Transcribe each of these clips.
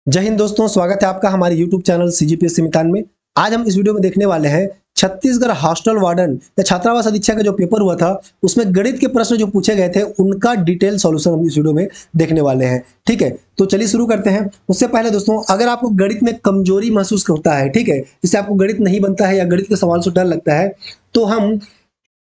जय हिंद दोस्तों, स्वागत है आपका हमारे YouTube चैनल CGPSC मितान में। आज हम इस वीडियो में देखने वाले हैं छत्तीसगढ़ हॉस्टल वार्डन या छात्रावास अधीक्षक का जो पेपर हुआ था उसमें गणित के प्रश्न जो पूछे गए थे उनका डिटेल सॉल्यूशन हम इस वीडियो में देखने वाले हैं। ठीक है, तो चलिए शुरू करते हैं। उससे पहले दोस्तों, अगर आपको गणित में कमजोरी महसूस होता है, ठीक है, जिससे आपको गणित नहीं बनता है या गणित के सवाल से डर लगता है, तो हम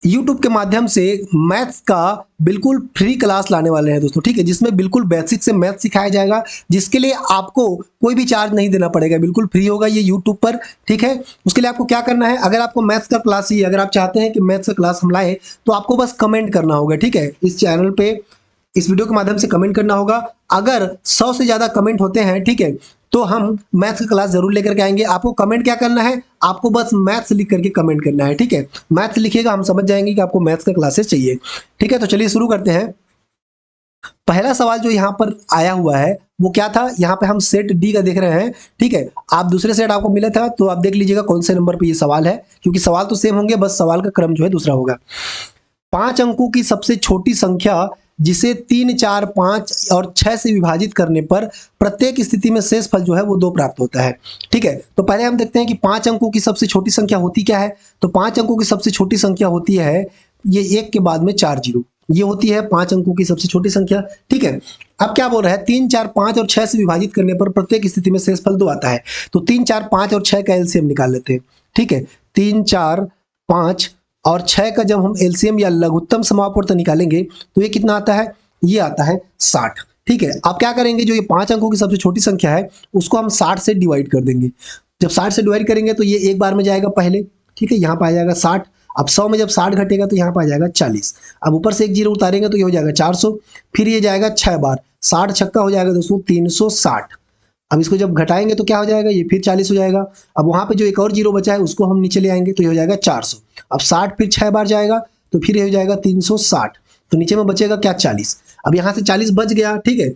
YouTube के माध्यम से मैथ्स का बिल्कुल फ्री क्लास लाने वाले हैं दोस्तों। ठीक है, जिसमें बिल्कुल बेसिक से मैथ सिखाया जाएगा, जिसके लिए आपको कोई भी चार्ज नहीं देना पड़ेगा, बिल्कुल फ्री होगा ये YouTube पर। ठीक है, उसके लिए आपको क्या करना है, अगर आपको मैथ्स का क्लास ही अगर आप चाहते हैं कि मैथ्स का क्लास हम लाएं, तो आपको बस कमेंट करना होगा। ठीक है, इस चैनल पे इस वीडियो के माध्यम से कमेंट करना होगा। अगर 100 से ज्यादा कमेंट होते हैं, ठीक है, तो हम मैथ्स की क्लास जरूर लेकर के आएंगे। आपको कमेंट क्या करना है, आपको बस मैथ्स लिख करके कमेंट करना है। ठीक है, मैथ्स लिखिएगा, हम समझ जाएंगे कि आपको मैथ्स का क्लासेस चाहिए। ठीक है, तो चलिए शुरू करते हैं। पहला सवाल जो यहाँ पर आया हुआ है वो क्या था, यहाँ पे हम सेट डी का देख रहे हैं। ठीक है, आप दूसरे सेट आपको मिला था तो आप देख लीजिएगा कौन से नंबर पे ये सवाल है, क्योंकि सवाल तो सेम होंगे, बस सवाल का क्रम जो है दूसरा होगा। 5 अंकों की सबसे छोटी संख्या जिसे 3, 4, 5 और 6 से विभाजित करने पर प्रत्येक स्थिति में शेष फल जो है वो 2 प्राप्त होता है। ठीक है, तो पहले हम देखते हैं कि 5 अंकों की सबसे छोटी संख्या होती क्या है। तो 5 अंकों की सबसे छोटी संख्या होती है ये 1 के बाद में 4 जीरो, ये होती है 5 अंकों की सबसे छोटी संख्या। ठीक है, अब क्या बोल रहा है, 3, 4, 5 और 6 से विभाजित करने पर प्रत्येक स्थिति में शेष फल 2 आता है। तो 3, 4, 5 और 6 का एलसीएम निकाल लेते हैं। ठीक है, 3, 4, 5 और 6 का जब हम एलसीएम या लघुत्तम समापवर्त निकालेंगे तो ये कितना आता है, ये आता है 60। ठीक है, आप क्या करेंगे, जो ये 5 अंकों की सबसे छोटी संख्या है उसको हम 60 से डिवाइड कर देंगे। जब 60 से डिवाइड करेंगे तो ये एक बार में जाएगा पहले। ठीक है, यहाँ पर आ जाएगा 60। अब 100 में जब 60 घटेगा तो यहाँ पर आ जाएगा 40। अब ऊपर से एक जीरो उतारेंगे तो ये हो जाएगा 400। फिर ये जाएगा 6 बार, 60 छक्का हो जाएगा दोस्तों 360। अब इसको जब घटाएंगे तो क्या हो जाएगा, ये फिर 40 हो जाएगा। अब वहां पे जो एक और जीरो बचा है उसको हम नीचे ले आएंगे तो ये हो जाएगा 400। अब 60 फिर 6 बार जाएगा तो फिर ये हो जाएगा 360। तो नीचे में बचेगा क्या, 40। अब यहाँ से 40 बच गया। ठीक है,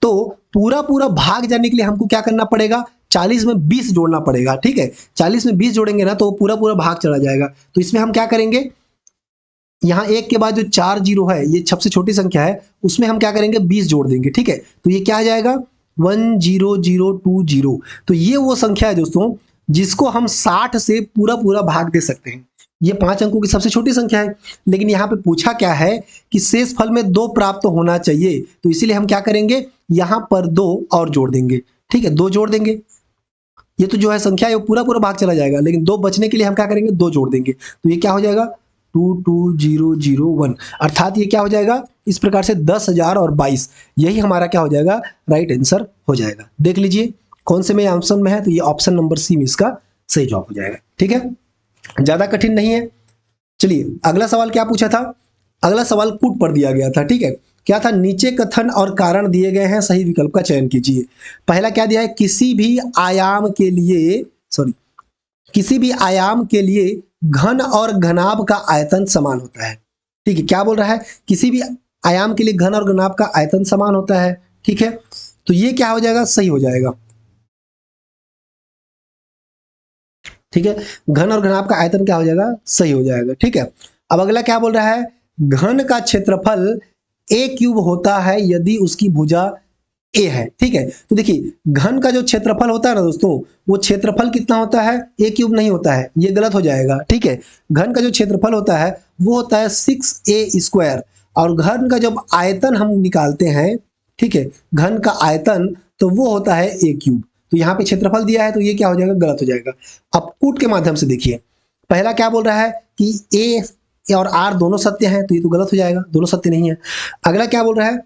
तो पूरा पूरा भाग जाने के लिए हमको क्या करना पड़ेगा, 40 में 20 जोड़ना पड़ेगा। ठीक है, 40 में 20 जोड़ेंगे ना तो पूरा पूरा भाग चला जाएगा। तो इसमें हम क्या करेंगे, यहाँ एक के बाद जो 4 जीरो है, ये सबसे छोटी संख्या है, उसमें हम क्या करेंगे, 20 जोड़ देंगे। ठीक है, तो ये क्या आ जाएगा, 10020। तो ये वो संख्या है दोस्तों जिसको हम 60 से पूरा पूरा भाग दे सकते हैं। ये 5 अंकों की सबसे छोटी संख्या है, लेकिन यहाँ पे पूछा क्या है कि शेष फल में 2 प्राप्त होना चाहिए, तो इसीलिए हम क्या करेंगे, यहाँ पर 2 और जोड़ देंगे। ठीक है, 2 जोड़ देंगे। ये तो जो है संख्या है वो पूरा पूरा भाग चला जाएगा, लेकिन 2 बचने के लिए हम क्या करेंगे, 2 जोड़ देंगे। तो ये क्या हो जाएगा, 22001। अर्थात ये क्या हो जाएगा, इस प्रकार से 10,022, यही हमारा क्या हो जाएगा, राइट आंसर हो जाएगा। देख लीजिए कौन से में ऑप्शन में है, तो ये ऑप्शन नंबर सी में इसका सही जवाब हो जाएगा। ठीक है, ज्यादा कठिन नहीं है। चलिए अगला सवाल क्या पूछा था, अगला सवाल कूट पर दिया गया था। ठीक है, क्या था, नीचे कथन और कारण दिए गए हैं, सही विकल्प का चयन कीजिए। पहला क्या दिया है, किसी भी आयाम के लिए घन और घनाभ का आयतन समान होता है। ठीक है, क्या बोल रहा है, किसी भी आयाम के लिए घन और घनाभ का आयतन समान होता है। ठीक है, तो ये क्या हो जाएगा, सही हो जाएगा। ठीक है, घन और घनाभ का आयतन क्या हो जाएगा, सही हो जाएगा। ठीक है, अब अगला क्या बोल रहा है, घन का क्षेत्रफल a क्यूब होता है यदि उसकी भुजा a है। ठीक है, तो देखिए घन का जो क्षेत्रफल होता है ना दोस्तों, वो क्षेत्रफल कितना होता है, a क्यूब नहीं होता है, ये गलत हो जाएगा। ठीक है, घन का जो क्षेत्रफल होता है वो होता है 6a²। और घन का जब आयतन हम निकालते हैं, ठीक है, घन का आयतन, तो वो होता है a क्यूब। तो यहाँ पे क्षेत्रफल दिया है तो ये क्या हो जाएगा, गलत हो जाएगा। अब कूट के माध्यम से देखिए, पहला क्या बोल रहा है कि a और r दोनों सत्य हैं, तो ये तो गलत हो जाएगा, दोनों सत्य नहीं है। अगला क्या बोल रहा है,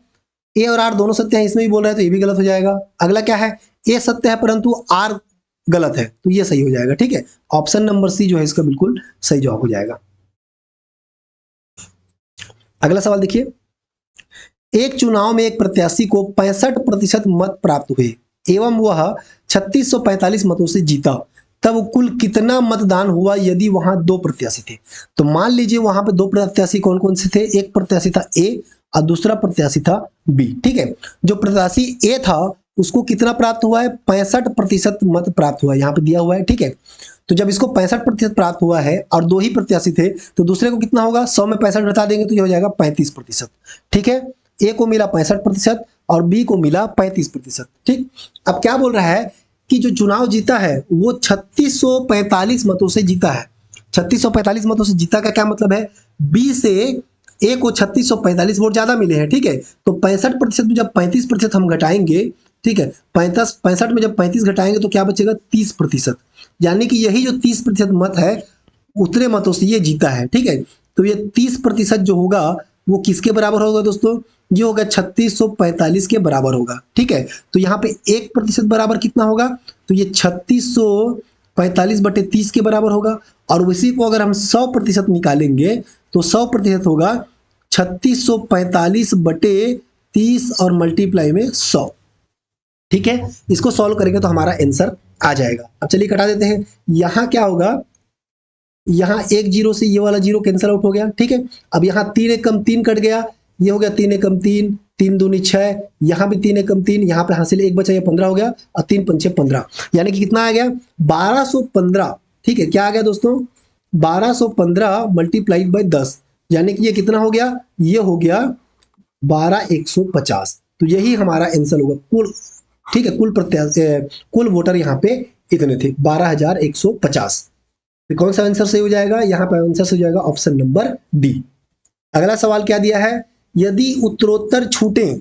ए और आर दोनों सत्य हैं, इसमें भी बोल रहा है तो ये भी गलत हो जाएगा। अगला क्या है, ए सत्य है परंतु आर गलत है, तो ये सही हो जाएगा। ठीक है, ऑप्शन नंबर सी जो है इसका बिल्कुल सही जवाब हो जाएगा। अगला सवाल देखिए, एक चुनाव में एक प्रत्याशी को 65% मत प्राप्त हुए एवं वह 3645 मतों से जीता, तब कुल कितना मतदान हुआ यदि वहां 2 प्रत्याशी थे। तो मान लीजिए वहां पे 2 प्रत्याशी कौन कौन से थे, एक प्रत्याशी था ए और दूसरा प्रत्याशी था बी। ठीक है, जो प्रत्याशी ए था उसको कितना प्राप्त हुआ है, 65% मत प्राप्त हुआ है, यहाँ पे दिया हुआ है। ठीक है, तो जब इसको 65% प्राप्त हुआ है और 2 ही प्रत्याशी थे, तो दूसरे को कितना होगा, 100 में 65 घटा देंगे तो ये हो जाएगा 35%। ठीक है, ए को मिला 65%, और बी को मिला 35%। ठीक, अब क्या बोल रहा है कि जो चुनाव जीता है वो 3645 मतों से जीता है। 3645 मतों से जीता का क्या मतलब है, बी से ए को 3645 वोट ज्यादा मिले हैं। ठीक है, तो 65% में जब 35% हम घटाएंगे, ठीक है, 65 में जब 35 घटाएंगे तो क्या बचेगा 30%, यानी कि यही जो 30% मत है उतने मतों से ये जीता है। ठीक है, तो ये 30% जो होगा वो किसके बराबर होगा दोस्तों, ये होगा 3645 के बराबर होगा। ठीक है, तो यहाँ पे 1% बराबर कितना होगा, तो ये 3645/30 के बराबर होगा। और उसी को अगर हम 100% निकालेंगे तो 100% होगा 3645/30 और मल्टीप्लाई में 100। ठीक है, इसको सॉल्व करेंगे तो हमारा आंसर आ जाएगा। अब चलिए कटा देते हैं। यहाँ क्या होगा, यहाँ एक जीरो से ये वाला जीरो कैंसिल आउट हो गया। ठीक है, अब यहाँ 3 एकम 3 कट गया, ये हो गया 3 एकम 3, 3 दूनी 6, यहाँ भी 3 एकम 3, यहाँ पे हासिल एक बचा, ये 15 हो गया, और 3 पंचे 15, यानी कि कितना आ गया 1215। ठीक है, क्या आ गया दोस्तों 1215 मल्टीप्लाइड बाई 10, यानी कि ये कितना हो गया, ये हो गया 12150। तो यही हमारा आंसर होगा कुल। ठीक है, कुल वोटर यहाँ पे इतने थे 12150। तो कौन सा आंसर सही हो जाएगा, यहाँ पर आंसर सही हो जाएगा ऑप्शन नंबर डी। अगला सवाल क्या दिया है, यदि उत्तरोत्तर छूटें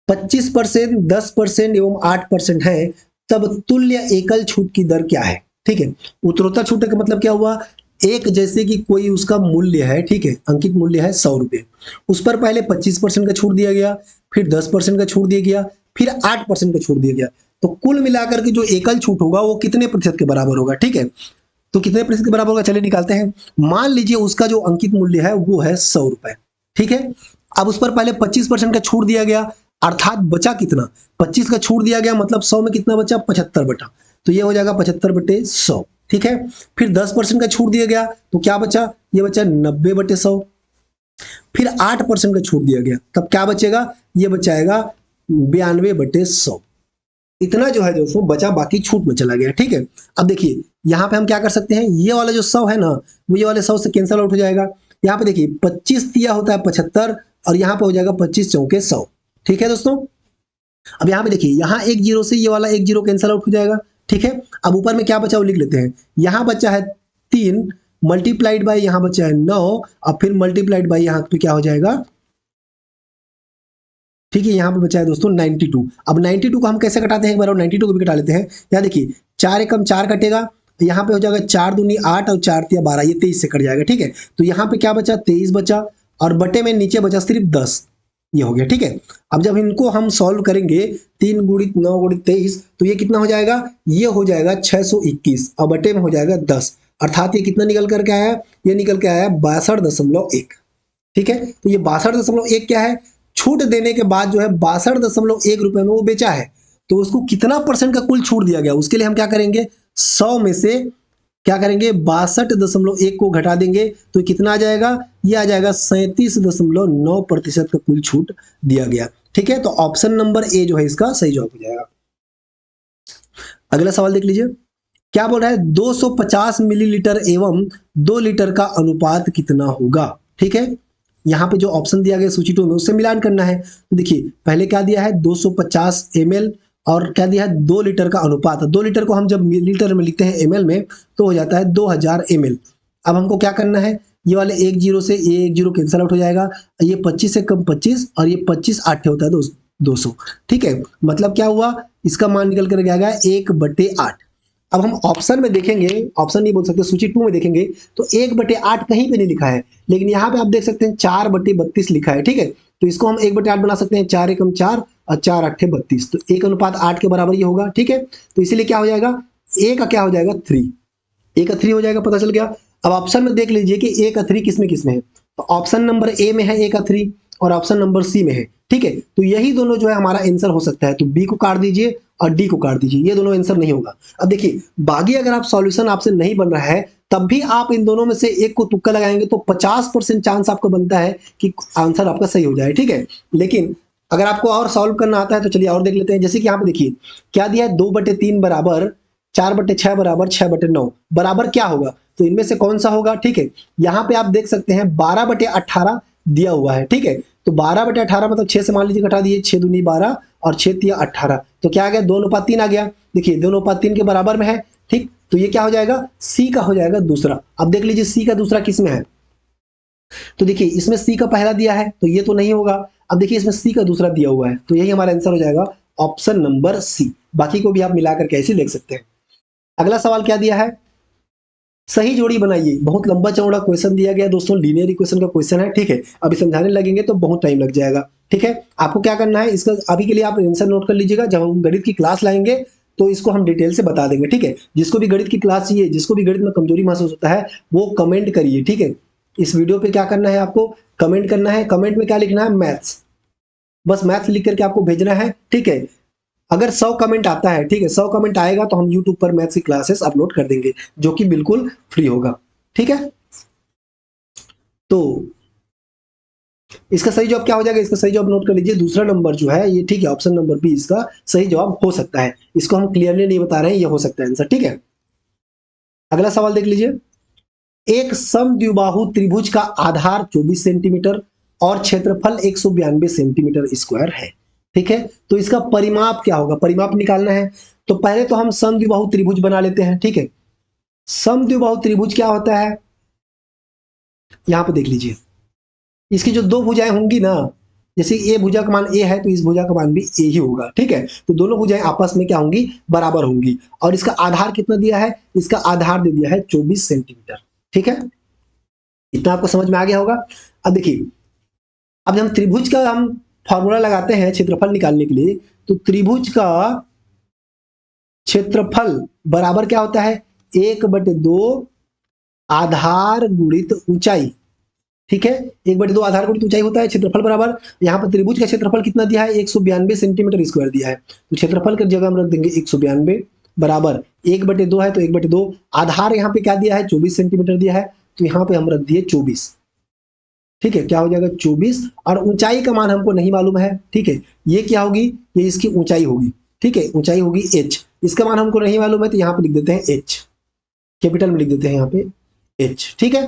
25%, 10% एवं 8% है, तब तुल्य एकल छूट की दर क्या है। ठीक है, उत्तरोत्तर छूट का मतलब क्या हुआ, एक जैसे कि कोई उसका मूल्य है, ठीक है, अंकित मूल्य है 100 रुपए, उस पर पहले 25% का छूट दिया गया, फिर 10% का छूट दिया गया, फिर 8% का छूट दिया गया, तो कुल मिलाकर के जो एकल छूट होगा वो कितने प्रतिशत के बराबर होगा। ठीक है, तो कितने प्रतिशत के बराबर होगा, चलिए निकालते हैं। मान लीजिए उसका जो अंकित मूल्य है वो है 100 रुपए। ठीक है, अब उस पर पहले 25% का छूट दिया गया, अर्थात बचा कितना, 25 का छूट दिया गया, मतलब 100 में कितना बचा 75 बटा, तो ये हो जाएगा 75/100। ठीक है, फिर 10% का छूट दिया गया तो क्या बचा, ये बचा 90/100। फिर 8% का छूट दिया गया तब क्या बचेगा, ये बचाएगा 92/100। इतना जो है दोस्तों बचा, बाकी छूट में चला गया। ठीक है, अब देखिए यहाँ पे हम क्या कर सकते हैं, ये वाला जो 100 है ना, वो ये वाले 100 से कैंसिल आउट हो जाएगा। यहाँ पे देखिए 25 दिया होता है 75, और यहाँ पे हो जाएगा 25 चौके 100। ठीक है दोस्तों, अब यहाँ पे देखिए यहाँ एक जीरो से ये वाला एक जीरो कैंसिल आउट हो जाएगा। ठीक है, अब ऊपर में क्या बचा वो लिख लेते हैं, यहाँ बचा है 3 मल्टीप्लाइड बाई यहाँ बचा है 9, और फिर मल्टीप्लाइड बाई यहाँ पे क्या हो जाएगा, ठीक है, यहाँ पे बचा है दोस्तों 92। अब 92 को हम कैसे कटाते हैं, एक बार और 92 को भी कटा लेते हैं। यहाँ देखिए 4 एकम 4 कटेगा, यहाँ पे हो जाएगा 4 दूनी 8 और 4 तिया 12, ये 23 से कट जाएगा। ठीक है, तो यहाँ पे क्या बचा 23 बचा, और बटे में नीचे बचा सिर्फ 10, ये हो गया। ठीक है, अब जब इनको हम सॉल्व करेंगे 3 गुणित 9 गुणित 23, तो ये कितना हो जाएगा, ये हो जाएगा 621, और बटे में हो जाएगा 10, अर्थात ये कितना निकल करके आया, ये निकल के आया 62.1। ठीक है, तो ये 62.1 क्या है, छूट देने के बाद जो है 62.1 रुपए में वो बेचा है, तो उसको कितना परसेंट का कुल छूट दिया गया, उसके लिए हम क्या करेंगे 100 में से क्या करेंगे 62.1 को घटा देंगे, तो कितना आ जाएगा, ये आ जाएगा 37.9% का कुल छूट दिया गया। ठीक है, तो ऑप्शन नंबर ए जो है इसका सही जवाब हो जाएगा। अगला सवाल देख लीजिए, क्या बोल रहा है 250 मिलीलीटर एवं 2 लीटर का अनुपात कितना होगा। ठीक है, यहाँ पे जो ऑप्शन दिया गया सूची 2 में उससे मिलान करना है। तो देखिए पहले क्या दिया है 250 ml, और क्या दिया है 2 लीटर का अनुपात। 2 लीटर को हम जब लीटर में लिखते हैं ml में तो हो जाता है 2000 ml। अब हमको क्या करना है, ये वाले एक जीरो से ये एक जीरो कैंसिल आउट हो जाएगा, ये 25 से कम 25, और ये 25 8 होता है 200। ठीक है, मतलब क्या हुआ, इसका मान निकल कर गया 1/8। अब हम ऑप्शन में देखेंगे, ऑप्शन नहीं बोल सकते, सूची 2 में देखेंगे तो 1/8 कहीं पे नहीं लिखा है, लेकिन यहाँ पे आप देख सकते हैं 4/32 लिखा है। ठीक है, तो इसको हम 1/8 बना सकते हैं, 4 एकम 4 और 4 8 32, तो 1:8 के बराबर ये होगा। ठीक है, तो इसीलिए क्या हो जाएगा, ए का क्या हो जाएगा 3, ए का 3 हो जाएगा, पता चल गया। अब ऑप्शन में देख लीजिए कि ए का 3 किसमें किसमें है, तो ऑप्शन नंबर ए में है ए का 3, और ऑप्शन नंबर सी में है। ठीक है, तो यही दोनों जो है हमारा आंसर हो सकता है, तो बी को काट दीजिए और डी को काट दीजिए, ये दोनों आंसर नहीं होगा। अब देखिए बाकी अगर आप सॉल्यूशन आपसे नहीं बन रहा है तब भी आप इन दोनों में से एक को तुक्का लगाएंगे तो 50% चांस आपका बनता है कि आंसर आपका सही हो जाए। ठीक है, लेकिन अगर आपको और सॉल्व करना आता है तो चलिए और देख लेते हैं। जैसे कि यहाँ पे देखिए क्या दिया है 2/3 बराबर 4/6 बराबर 6/9 बराबर क्या होगा, तो इनमें से कौन सा होगा। ठीक है, यहाँ पे आप देख सकते हैं 12/18 दिया हुआ है। ठीक है, तो 12/18 मतलब 6 से मान लीजिए घटा दिए, 6 दूनी 12 और 6 तिया 18, तो क्या आ गया 2:3 आ गया। देखिए 2:3 के बराबर में है, ठीक, तो ये क्या हो जाएगा, सी का हो जाएगा दूसरा। अब देख लीजिए सी का दूसरा किस में है, तो देखिए इसमें सी का पहला दिया है तो ये तो नहीं होगा। अब देखिए इसमें सी का दूसरा दिया हुआ है, तो यही हमारा आंसर हो जाएगा ऑप्शन नंबर सी। बाकी को भी आप मिलाकर कैसे लिख सकते हैं। अगला सवाल क्या दिया है, सही जोड़ी बनाइए। बहुत लंबा चौड़ा क्वेश्चन दिया गया दोस्तों, लीनियर इक्वेशन का क्वेश्चन है, ठीक है। अभी समझाने लगेंगे तो बहुत टाइम लग जाएगा, ठीक है। आपको क्या करना है, इसका अभी के लिए आप आंसर नोट कर लीजिएगा, जब हम गणित की क्लास लाएंगे तो इसको हम डिटेल से बता देंगे, ठीक है। जिसको भी गणित की क्लास चाहिए, जिसको भी गणित में कमजोरी महसूस होता है, वो कमेंट करिए, ठीक है। इस वीडियो पे क्या करना है, आपको कमेंट करना है। कमेंट में क्या लिखना है, मैथ्स, बस मैथ्स लिख करके आपको भेजना है, ठीक है। अगर 100 कमेंट आता है, ठीक है, 100 कमेंट आएगा तो हम यूट्यूब पर मैथ्स की क्लासेस अपलोड कर देंगे, जो कि बिल्कुल फ्री होगा, ठीक है। तो इसका सही जवाब क्या हो जाएगा, इसका सही जवाब नोट कर लीजिए, दूसरा नंबर जो है ये, ठीक है, ऑप्शन नंबर बी इसका सही जवाब हो सकता है। इसको हम क्लियरली नहीं बता रहे हैं, ये हो सकता है आंसर, ठीक है। अगला सवाल देख लीजिए, एक समद्विबाहु त्रिभुज का आधार 24 सेंटीमीटर और क्षेत्रफल 192 सेंटीमीटर स्क्वायर है, ठीक है। तो इसका परिमाप क्या होगा, परिमाप निकालना है। तो पहले तो हम समद्विबाहु त्रिभुज बना लेते हैं, ठीक है। समद्विबाहु त्रिभुज क्या होता है, यहां पे देख लीजिए, इसकी जो दो भुजाएं होंगी ना, जैसे ए भुजा का मान ए है तो इस भुजा का मान भी ए ही होगा, ठीक है। तो दोनों भुजाएं आपस में क्या होंगी, बराबर होंगी। और इसका आधार कितना दिया है, इसका आधार दे दिया है 24 सेंटीमीटर, ठीक है। इतना आपको समझ में आ गया होगा। अब देखिए, अब हम त्रिभुज का हम फॉर्मूला लगाते हैं क्षेत्रफल निकालने के लिए, तो त्रिभुज का क्षेत्रफल बराबर क्या होता है, 1/2 आधार गुणित ऊंचाई, ठीक है। 1/2 आधार गुणित ऊंचाई होता है क्षेत्रफल बराबर, यहाँ पर त्रिभुज का क्षेत्रफल कितना दिया है, 192 सेंटीमीटर स्क्वायर दिया है, तो क्षेत्रफल की जगह हम रख देंगे 192 बराबर 1/2 है तो 1/2, आधार यहाँ पे क्या दिया है 24 सेंटीमीटर दिया है, तो यहाँ पे हम रख दिए 24, ठीक है। क्या हो जाएगा 24, और ऊंचाई का मान हमको नहीं मालूम है, ठीक है। ये क्या होगी, ये इसकी ऊंचाई होगी, ठीक है, ऊंचाई होगी h, इसका मान हमको नहीं मालूम है तो यहाँ पे लिख देते हैं h, कैपिटल में लिख देते हैं यहाँ पे h, ठीक है।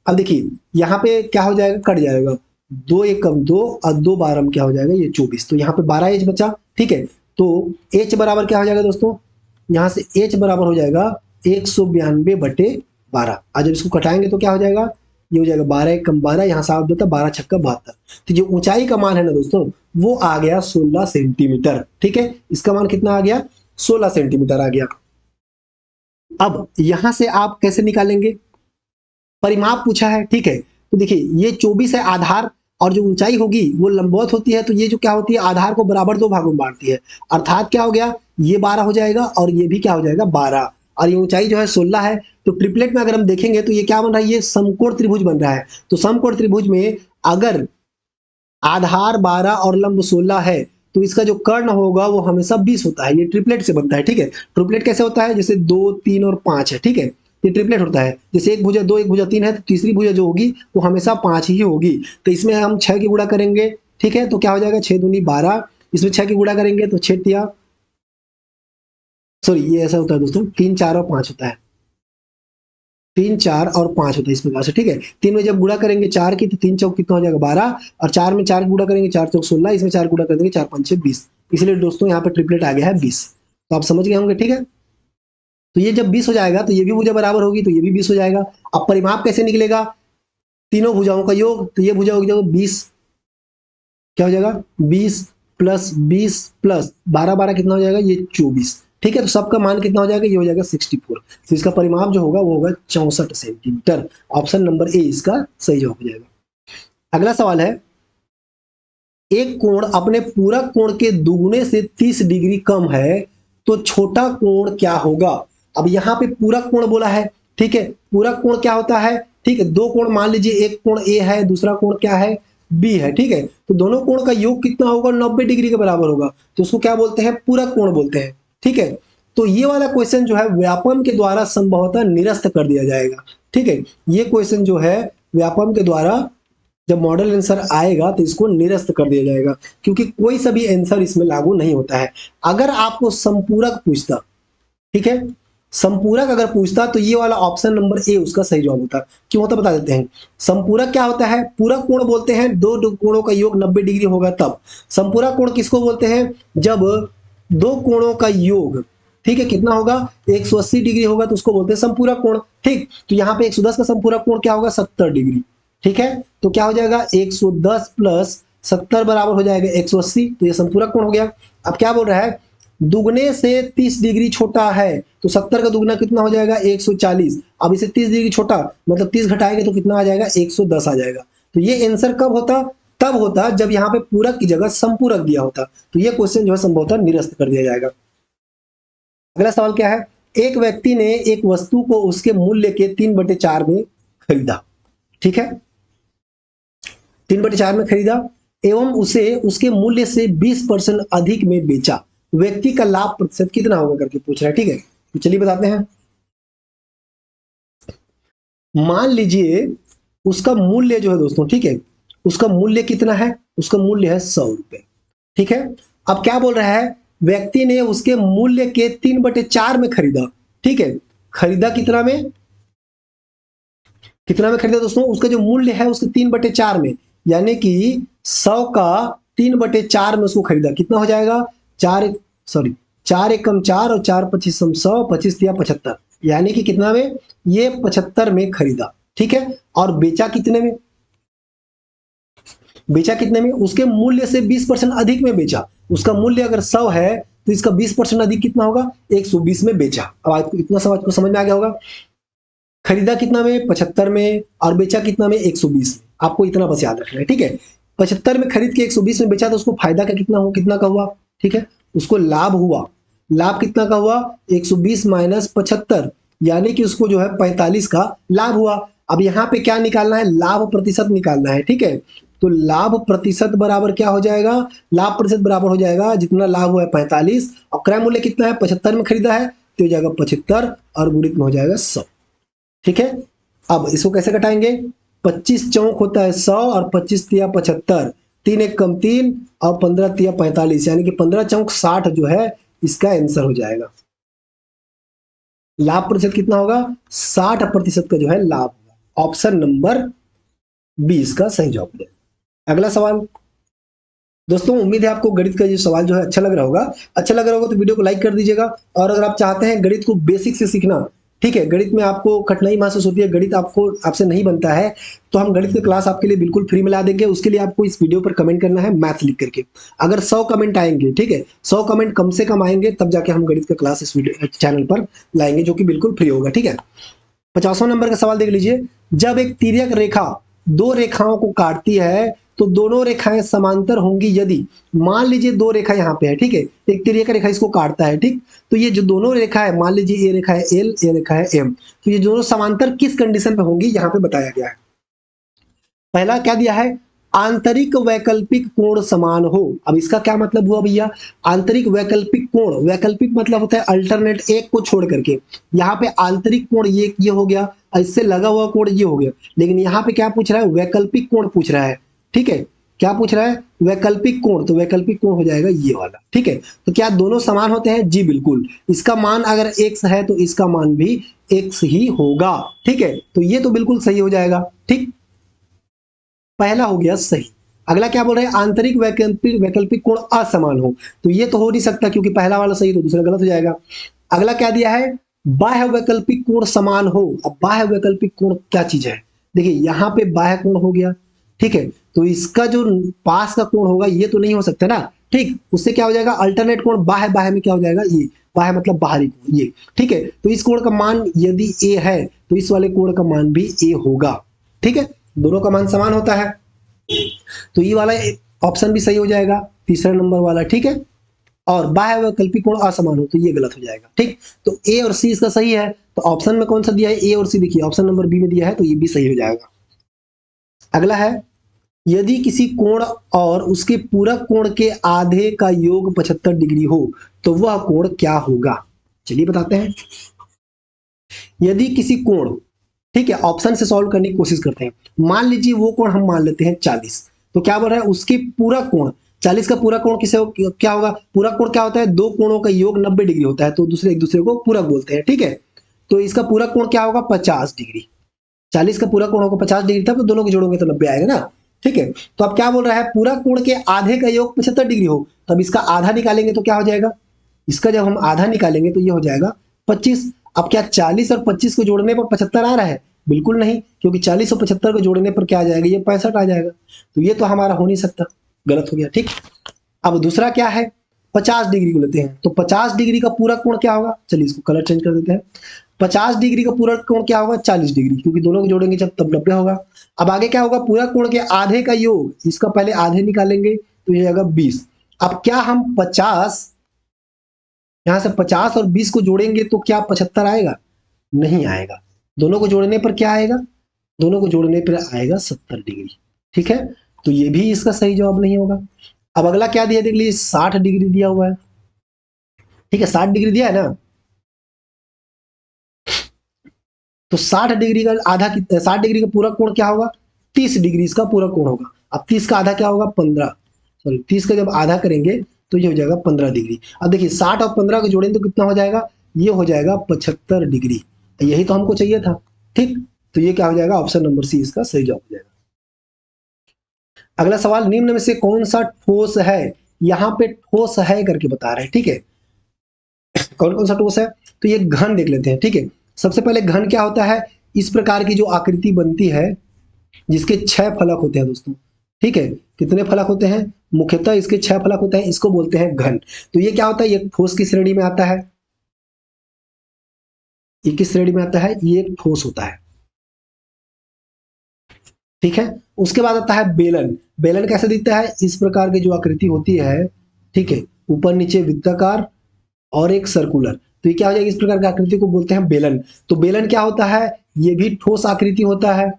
अब देखिए यहाँ पे क्या हो जाएगा, कट जाएगा, 2 1 कम 2 और 2 12 में क्या हो जाएगा, ये 24, तो यहाँ पे 12 h बचा, ठीक है। तो h बराबर क्या हो जाएगा दोस्तों, यहाँ से h बराबर हो जाएगा 192/12। आज जब इसको कटाएंगे तो क्या हो जाएगा, ये हो जाएगा 12 1 कम 12, यहाँ साफ होता है 12 छक्का 72। तो जो ऊंचाई का मान है ना दोस्तों, वो आ गया 16 सेंटीमीटर, ठीक है। इसका मान कितना आ गया, 16 सेंटीमीटर आ गया। अब यहां से आप कैसे निकालेंगे, परिमाप पूछा है, ठीक है। तो देखिए ये 24 है आधार, और जो ऊंचाई होगी वो लंबवत होती है, तो ये जो क्या होती है, आधार को बराबर 2 भागों में बांटती है, अर्थात क्या हो गया, ये 12 हो जाएगा और ये भी क्या हो जाएगा 12, और ये ऊंचाई जो है 16 है। तो ट्रिपलेट में अगर हम देखेंगे तो ये क्या बन रहा है, ये समकोण त्रिभुज बन रहा है। तो समकोण त्रिभुज में अगर आधार 12 और लंब 16 है, तो इसका जो कर्ण होगा वो हमेशा 20 होता है। ये ट्रिपलेट से बनता है, ठीक है। ट्रिपलेट कैसे होता है, जैसे 2 3 और 5 है, ठीक है, ये ट्रिपलेट होता है। जैसे एक भुजा 2 एक भुजा 3 है, तो तीसरी भुजा जो होगी वो हमेशा 5 ही होगी। तो इसमें हम 6 की गुणा करेंगे, ठीक है, तो क्या हो जाएगा 6 दूनी 12, इसमें 6 की गुणा करेंगे तो 6 तिया, सॉरी ये ऐसा होता है दोस्तों, 3 4 और 5 होता है, 3 4 और 5 होता है इस प्रकार से, ठीक है। 3 में जब गुणा करेंगे 4 की तो 3 चौक कितना हो जाएगा 12, और 4 में 4 गुणा करेंगे 4 चौक 16, इसमें 4 गुणा कर देंगे 4 5 6 20, इसलिए दोस्तों यहाँ पे ट्रिपलेट आ गया है 20। तो आप समझ गए होंगे, ठीक है। तो ये जब 20 हो जाएगा तो ये भी भुजा बराबर होगी, तो ये भी 20 हो जाएगा। अब परिमाप कैसे निकलेगा, तीनों भुजाओं का योग, तो ये भुजा होगी 20, क्या हो जाएगा 20 प्लस 20 प्लस 12 12 कितना हो जाएगा, ये 24, ठीक है। तो सबका मान कितना हो जाएगा, ये हो जाएगा 64। तो इसका परिमाप जो होगा वो होगा 64 सेंटीमीटर। ऑप्शन नंबर ए इसका सही जवाब हो जाएगा। अगला सवाल है, एक कोण अपने पूरक कोण के दुगुने से 30 डिग्री कम है तो छोटा कोण क्या होगा। अब यहाँ पे पूरक कोण बोला है, ठीक है। पूरक कोण क्या होता है, ठीक है, दो कोण मान लीजिए, एक कोण ए है, दूसरा कोण क्या है, बी है, ठीक है। तो दोनों कोण का योग कितना होगा, 90 डिग्री के बराबर होगा, तो उसको क्या बोलते हैं, पूरक कोण बोलते हैं, ठीक है। तो ये वाला क्वेश्चन जो है व्यापम के द्वारा संभवतः निरस्त कर दिया जाएगा, ठीक है। ये क्वेश्चन जो है व्यापम के द्वारा जब मॉडल आंसर आएगा तो इसको निरस्त कर दिया जाएगा, क्योंकि कोई सा भी आंसर इसमें लागू नहीं होता है। अगर आपको संपूरक पूछता, ठीक है, संपूरक अगर पूछता तो ये वाला ऑप्शन नंबर ए उसका सही जवाब होता। क्यों होता बता देते हैं। संपूरक क्या होता है, पूरक कोण बोलते हैं दो कोणों का योग 90 डिग्री होगा तब। संपूरक कोण किसको बोलते हैं, जब दो कोणों का योग, ठीक है, कितना होगा 180 डिग्री होगा तो उसको बोलते हैं संपूरक कोण। ठीक, तो यहाँ पे 110 का संपूरक कोण क्या होगा 70 डिग्री। ठीक है, तो क्या हो जाएगा 110 प्लस 70 बराबर हो जाएगा 180, तो ये संपूरक कोण हो गया। अब क्या बोल रहा है, दुगने से 30 डिग्री छोटा है, तो 70 का दुगना कितना हो जाएगा 140। अब इसे 30 डिग्री छोटा मतलब 30 घटाएंगे तो कितना आ जाएगा 110 आ जाएगा। तो ये आंसर कब होता, तब होता जब यहाँ पे पूरक की जगह संपूरक दिया होता। तो ये क्वेश्चन जो है संभवतः निरस्त कर दिया जाएगा। अगला सवाल क्या है, एक व्यक्ति ने एक वस्तु को उसके मूल्य के 3/4 में खरीदा। ठीक है, 3/4 में खरीदा एवं उसे उसके मूल्य से 20% अधिक में बेचा। व्यक्ति का लाभ प्रतिशत कितना होगा करके पूछ रहा है। ठीक है, तो चलिए बताते हैं। मान लीजिए उसका मूल्य जो है दोस्तों, ठीक है, उसका मूल्य कितना है, उसका मूल्य है 100 रुपए। ठीक है, अब क्या बोल रहा है, व्यक्ति ने उसके मूल्य के 3/4 में खरीदा। ठीक है, खरीदा कितना में, कितना में खरीदा दोस्तों, उसका जो मूल्य है उसके 3/4 में, यानी कि 100 का 3/4 में उसको खरीदा, कितना हो जाएगा 4 एकम 4 और 4 25 100, 25 या 75, यानी कि कितना में, ये 75 में खरीदा। ठीक है, और बेचा कितने में, बेचा कितने में, उसके मूल्य से 20% अधिक में बेचा। उसका मूल्य अगर 100 है तो इसका 20% अधिक कितना होगा 120 में बेचा। अब आपको इतना समझ को समझ में आ गया होगा, खरीदा कितना में 75 में और बेचा कितना में 120 में। आपको इतना बस याद रखना है। ठीक है, 75 में खरीद के 120 में बेचा तो उसको फायदा का कितना हुआ, कितना का हुआ, ठीक है, उसको लाभ हुआ। लाभ कितना का हुआ 120 माइनस 75, यानी कि उसको जो है 45 का लाभ हुआ। अब यहाँ पे क्या निकालना है, लाभ प्रतिशत निकालना है। ठीक है, तो लाभ प्रतिशत बराबर क्या हो जाएगा, लाभ प्रतिशत बराबर हो जाएगा जितना लाभ हुआ है 45 और क्रय मूल्य कितना है 75 में खरीदा है तो हो जाएगा 75 और गुणित में हो जाएगा 100। ठीक है, अब इसको कैसे घटाएंगे, 25 चौक होता है 100 और 25 तिया 75, 3 एक कम 3 और 15 तिया 45, यानी कि 15 चौक 60 जो है इसका आंसर हो जाएगा। लाभ प्रतिशत कितना होगा 60% का जो है लाभ होगा। ऑप्शन नंबर 20 का सही जवाब है। अगला सवाल दोस्तों, उम्मीद है आपको गणित का ये सवाल जो है अच्छा लग रहा होगा। अच्छा लग रहा होगा तो वीडियो को लाइक कर दीजिएगा। और अगर आप चाहते हैं गणित को बेसिक से सीखना, ठीक है, गणित में आपको कठिनाई महसूस होती है, गणित आपको आपसे नहीं बनता है, तो हम गणित की क्लास आपके लिए बिल्कुल फ्री में ला देंगे। उसके लिए आपको इस वीडियो पर कमेंट करना है मैथ लिख करके। अगर 100 कमेंट आएंगे, ठीक है, 100 कमेंट कम से कम आएंगे तब जाके हम गणित का क्लास इस वीडियो चैनल पर लाएंगे, जो कि बिल्कुल फ्री होगा। ठीक है, 50वां नंबर का सवाल देख लीजिए। जब एक तिर्यक रेखा दो रेखाओं को काटती है तो दोनों रेखाएं समांतर होंगी यदि, मान लीजिए दो रेखा यहाँ पे है, ठीक है, एक तिर्यक रेखा इसको काटता है, ठीक, तो ये जो दोनों रेखा है, मान लीजिए ये रेखा है एल, ये रेखा है एम, तो ये दोनों समांतर किस कंडीशन पे होंगी यहाँ पे बताया गया है। पहला क्या दिया है, आंतरिक वैकल्पिक कोण समान हो। अब इसका क्या मतलब हुआ भैया, आंतरिक वैकल्पिक कोण, वैकल्पिक मतलब होता है अल्टरनेट, एक को छोड़ करके। यहाँ पे आंतरिक कोण ये हो गया, इससे लगा हुआ कोण ये हो गया, लेकिन यहाँ पे क्या पूछ रहा है, वैकल्पिक कोण पूछ रहा है। ठीक है, क्या पूछ रहा है, वैकल्पिक कोण, तो वैकल्पिक कोण हो जाएगा ये वाला। ठीक है, तो क्या दोनों समान होते हैं, जी बिल्कुल। इसका मान अगर x है तो इसका मान भी x ही होगा। ठीक है, तो ये तो बिल्कुल सही हो जाएगा। ठीक, पहला हो गया सही। अगला क्या बोल रहे हैं, आंतरिक वैकल्पिक वैकल्पिक कोण असमान हो, तो ये तो हो नहीं सकता क्योंकि पहला वाला सही तो दूसरा गलत हो जाएगा। अगला क्या दिया है, बाह्य वैकल्पिक कोण समान हो। अब बाह्य वैकल्पिक कोण क्या चीज है, देखिए यहाँ पे बाह्य कोण हो गया, ठीक है, तो इसका जो पास का कोण होगा ये तो नहीं हो सकता ना। ठीक, उससे क्या हो जाएगा, अल्टरनेट कोण, बाह्य बाह्य में क्या हो जाएगा, ये बाह्य मतलब बाहरी कोण ये। ठीक है, तो इस कोण का मान यदि a है तो इस वाले कोण का मान भी a होगा। ठीक है, दोनों का मान समान होता है, तो ये वाला ऑप्शन भी सही हो जाएगा, तीसरा नंबर वाला। ठीक है, और बाह्य वैकल्पिक कोण असमान हो तो ये गलत हो जाएगा। ठीक, तो ए और सी इसका सही है, तो ऑप्शन में कौन सा दिया है, ए और सी, देखिए ऑप्शन नंबर बी में दिया है तो ये भी सही हो जाएगा। अगला है, यदि किसी कोण और उसके पूरक कोण के आधे का योग 75 डिग्री हो तो वह कोण क्या होगा, चलिए बताते हैं। यदि किसी कोण, ठीक है, ऑप्शन से सॉल्व करने की कोशिश करते हैं। मान लीजिए वो कोण हम मान लेते हैं 40, तो क्या बोल रहा है, उसके पूरा कोण 40 का पूरा कोण किसे क्या होगा, पूरा कोण क्या होता है, दो कोणों का योग 90 डिग्री होता है, तो दूसरे एक दूसरे को पूरक बोलते हैं। ठीक है, तो इसका पूरा कोण क्या होगा 50 डिग्री। 40 का पूरा कोण होगा 50 डिग्री, तब तो दोनों को जोड़ोगे तो 90 आएगा ना। ठीक है, तो अब क्या बोल रहा है, पूरा कोण के आधे का योग 75 डिग्री हो, तब इसका आधा निकालेंगे तो क्या हो जाएगा, इसका जब हम आधा निकालेंगे तो ये हो जाएगा 25। अब क्या 40 और 25 को जोड़ने पर 75 आ रहा है, बिल्कुल नहीं, क्योंकि 40 और 75 को जोड़ने पर क्या आ जाएगा, ये 65 आ जाएगा। तो ये तो हमारा हो नहीं सकता, गलत हो गया। ठीक, अब दूसरा क्या है, 50 डिग्री को लेते हैं, तो 50 डिग्री का पूरा कोण क्या होगा, चलिए इसको कलर चेंज कर देते हैं। 50 डिग्री का पूरा कोण क्या होगा 40 डिग्री, क्योंकि दोनों को जोड़ेंगे जब तब 90 होगा। अब आगे क्या होगा, पूरा कोण के आधे का योग, इसका पहले आधे निकालेंगे तो ये आएगा 20। अब क्या हम 50, यहां से 50 और 20 को जोड़ेंगे तो क्या 75 आएगा, नहीं आएगा। दोनों को जोड़ने पर क्या आएगा, दोनों को जोड़ने पर आएगा 70 डिग्री। ठीक है, तो ये भी इसका सही जवाब नहीं होगा। अब अगला क्या दिया, देख लीजिए 60 डिग्री दिया हुआ है। ठीक है, 60 डिग्री दिया है ना, तो 60 डिग्री का आधा कितना, 60 डिग्री का पूरा कोण क्या होगा 30 डिग्री इसका पूरा कोण होगा। अब 30 का आधा क्या होगा 15, सॉरी 30 का जब आधा करेंगे तो ये हो जाएगा 15 डिग्री। अब देखिए 60 और 15 को जोड़ेंगे तो कितना हो जाएगा, ये हो जाएगा 75 डिग्री। यही तो हमको चाहिए था। ठीक, तो ये क्या हो जाएगा, ऑप्शन नंबर सी इसका सही जवाब हो जाएगा। अगला सवाल, निम्न में से कौन सा ठोस है, यहाँ पे ठोस है करके बता रहे हैं। ठीक है, कौन कौन सा ठोस है, तो ये घन देख लेते हैं। ठीक है, सबसे पहले घन क्या होता है, इस प्रकार की जो आकृति बनती है जिसके 6 फलक होते हैं दोस्तों। ठीक है, कितने फलक होते हैं, मुख्यतः इसके 6 फलक होते हैं, इसको बोलते हैं घन। तो ये क्या होता है, ये ठोस की श्रेणी में आता है। ये किस श्रेणी में आता है, ये एक ठोस होता है। ठीक है, उसके बाद आता है बेलन। बेलन कैसे दिखता है, इस प्रकार की जो आकृति होती है। ठीक है, ऊपर नीचे वृत्ताकार और एक सर्कुलर, तो ये क्या हो जाएगा, इस प्रकार की आकृति को बोलते हैं बेलन। तो बेलन क्या होता है, ये भी ठोस आकृति होता है।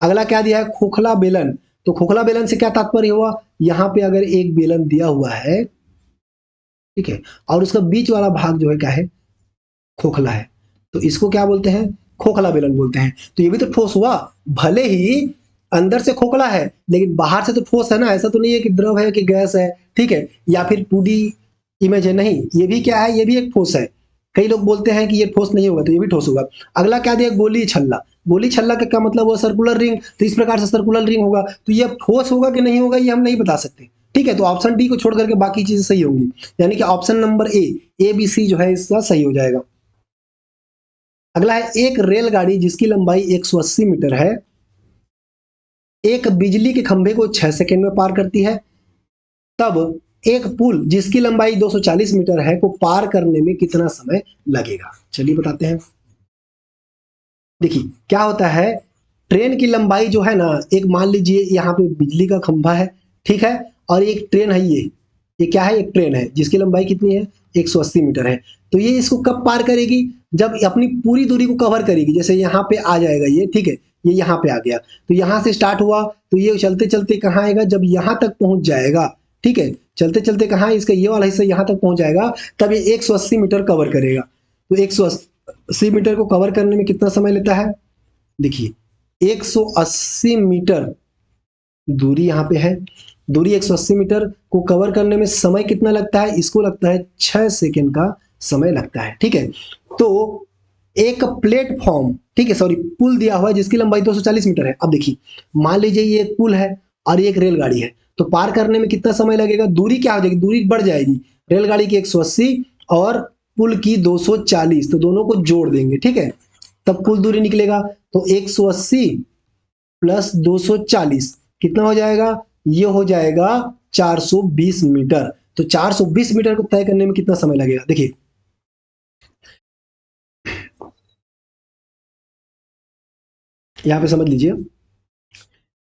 अगला क्या दिया है, खोखला बेलन। तो खोखला बेलन से क्या तात्पर्य हुआ, यहां पे अगर एक बेलन दिया हुआ है, ठीक है, और उसका बीच वाला भाग जो है क्या है, खोखला है, तो इसको क्या बोलते हैं, खोखला बेलन बोलते हैं। तो ये भी तो ठोस हुआ, भले ही अंदर से खोखला है लेकिन बाहर से तो ठोस है ना, ऐसा तो नहीं है कि द्रव है कि गैस है। ठीक है, या फिर 2D इमेज है, नहीं, ये भी क्या है, ये भी एक ठोस है। कई लोग बोलते हैं कि ये ठोस नहीं होगा, तो ये भी ठोस होगा। अगला क्या दिया, गोली छल्ला। गोली छल्ला का क्या मतलब, वो सर्कुलर रिंग, तो इस प्रकार से सर्कुलर रिंग होगा। तो ये अब ठोस होगा कि नहीं होगा, ये हम नहीं बता सकते। ठीक है, तो ऑप्शन डी को छोड़ करके बाकी चीजें सही होंगी, यानी कि option number A B C जो है इसका सही हो जाएगा। अगला है, एक रेलगाड़ी जिसकी लंबाई 180 मीटर है, एक बिजली के खंभे को 6 सेकंड में पार करती है, तब एक पुल जिसकी लंबाई 240 मीटर है को पार करने में कितना समय लगेगा। चलिए बताते हैं। देखिए क्या होता है, ट्रेन की लंबाई जो है ना, एक मान लीजिए यहाँ पे बिजली का खंभा है, ठीक है, और एक ट्रेन है, ये क्या है, एक ट्रेन है जिसकी लंबाई कितनी है 180 मीटर है। तो ये इसको कब पार करेगी, जब अपनी पूरी दूरी को कवर करेगी। जैसे यहाँ पे आ जाएगा ये, ठीक है, ये यहाँ पे आ गया, तो यहाँ से स्टार्ट हुआ, तो ये चलते चलते कहाँ आएगा, जब यहाँ तक पहुंच जाएगा। ठीक है, चलते चलते कहाँ, इसका ये वाला हिस्सा यहाँ तक पहुंच जाएगा, तब ये 180 मीटर कवर करेगा। तो 180 मीटर को कवर करने में कितना समय लेता है, देखिए 180 मीटर दूरी यहाँ पे है, दूरी 180 मीटर को कवर करने में समय कितना लगता है, इसको लगता है 6 सेकंड का समय लगता है। ठीक है, तो एक प्लेटफॉर्म, ठीक है, सॉरी पुल दिया हुआ है जिसकी लंबाई 240 मीटर है। अब देखिए मान लीजिए ये एक पुल है और ये एक रेलगाड़ी है, तो पार करने में कितना समय लगेगा, दूरी क्या हो जाएगी, दूरी बढ़ जाएगी, रेलगाड़ी की 180 और पुल की 240, तो दोनों को जोड़ देंगे। ठीक है, तब कुल दूरी निकलेगा, तो 180 प्लस 240 कितना हो जाएगा, ये हो जाएगा 420 मीटर। तो 420 मीटर को तय करने में कितना समय लगेगा, देखिए यहां पे समझ लीजिए,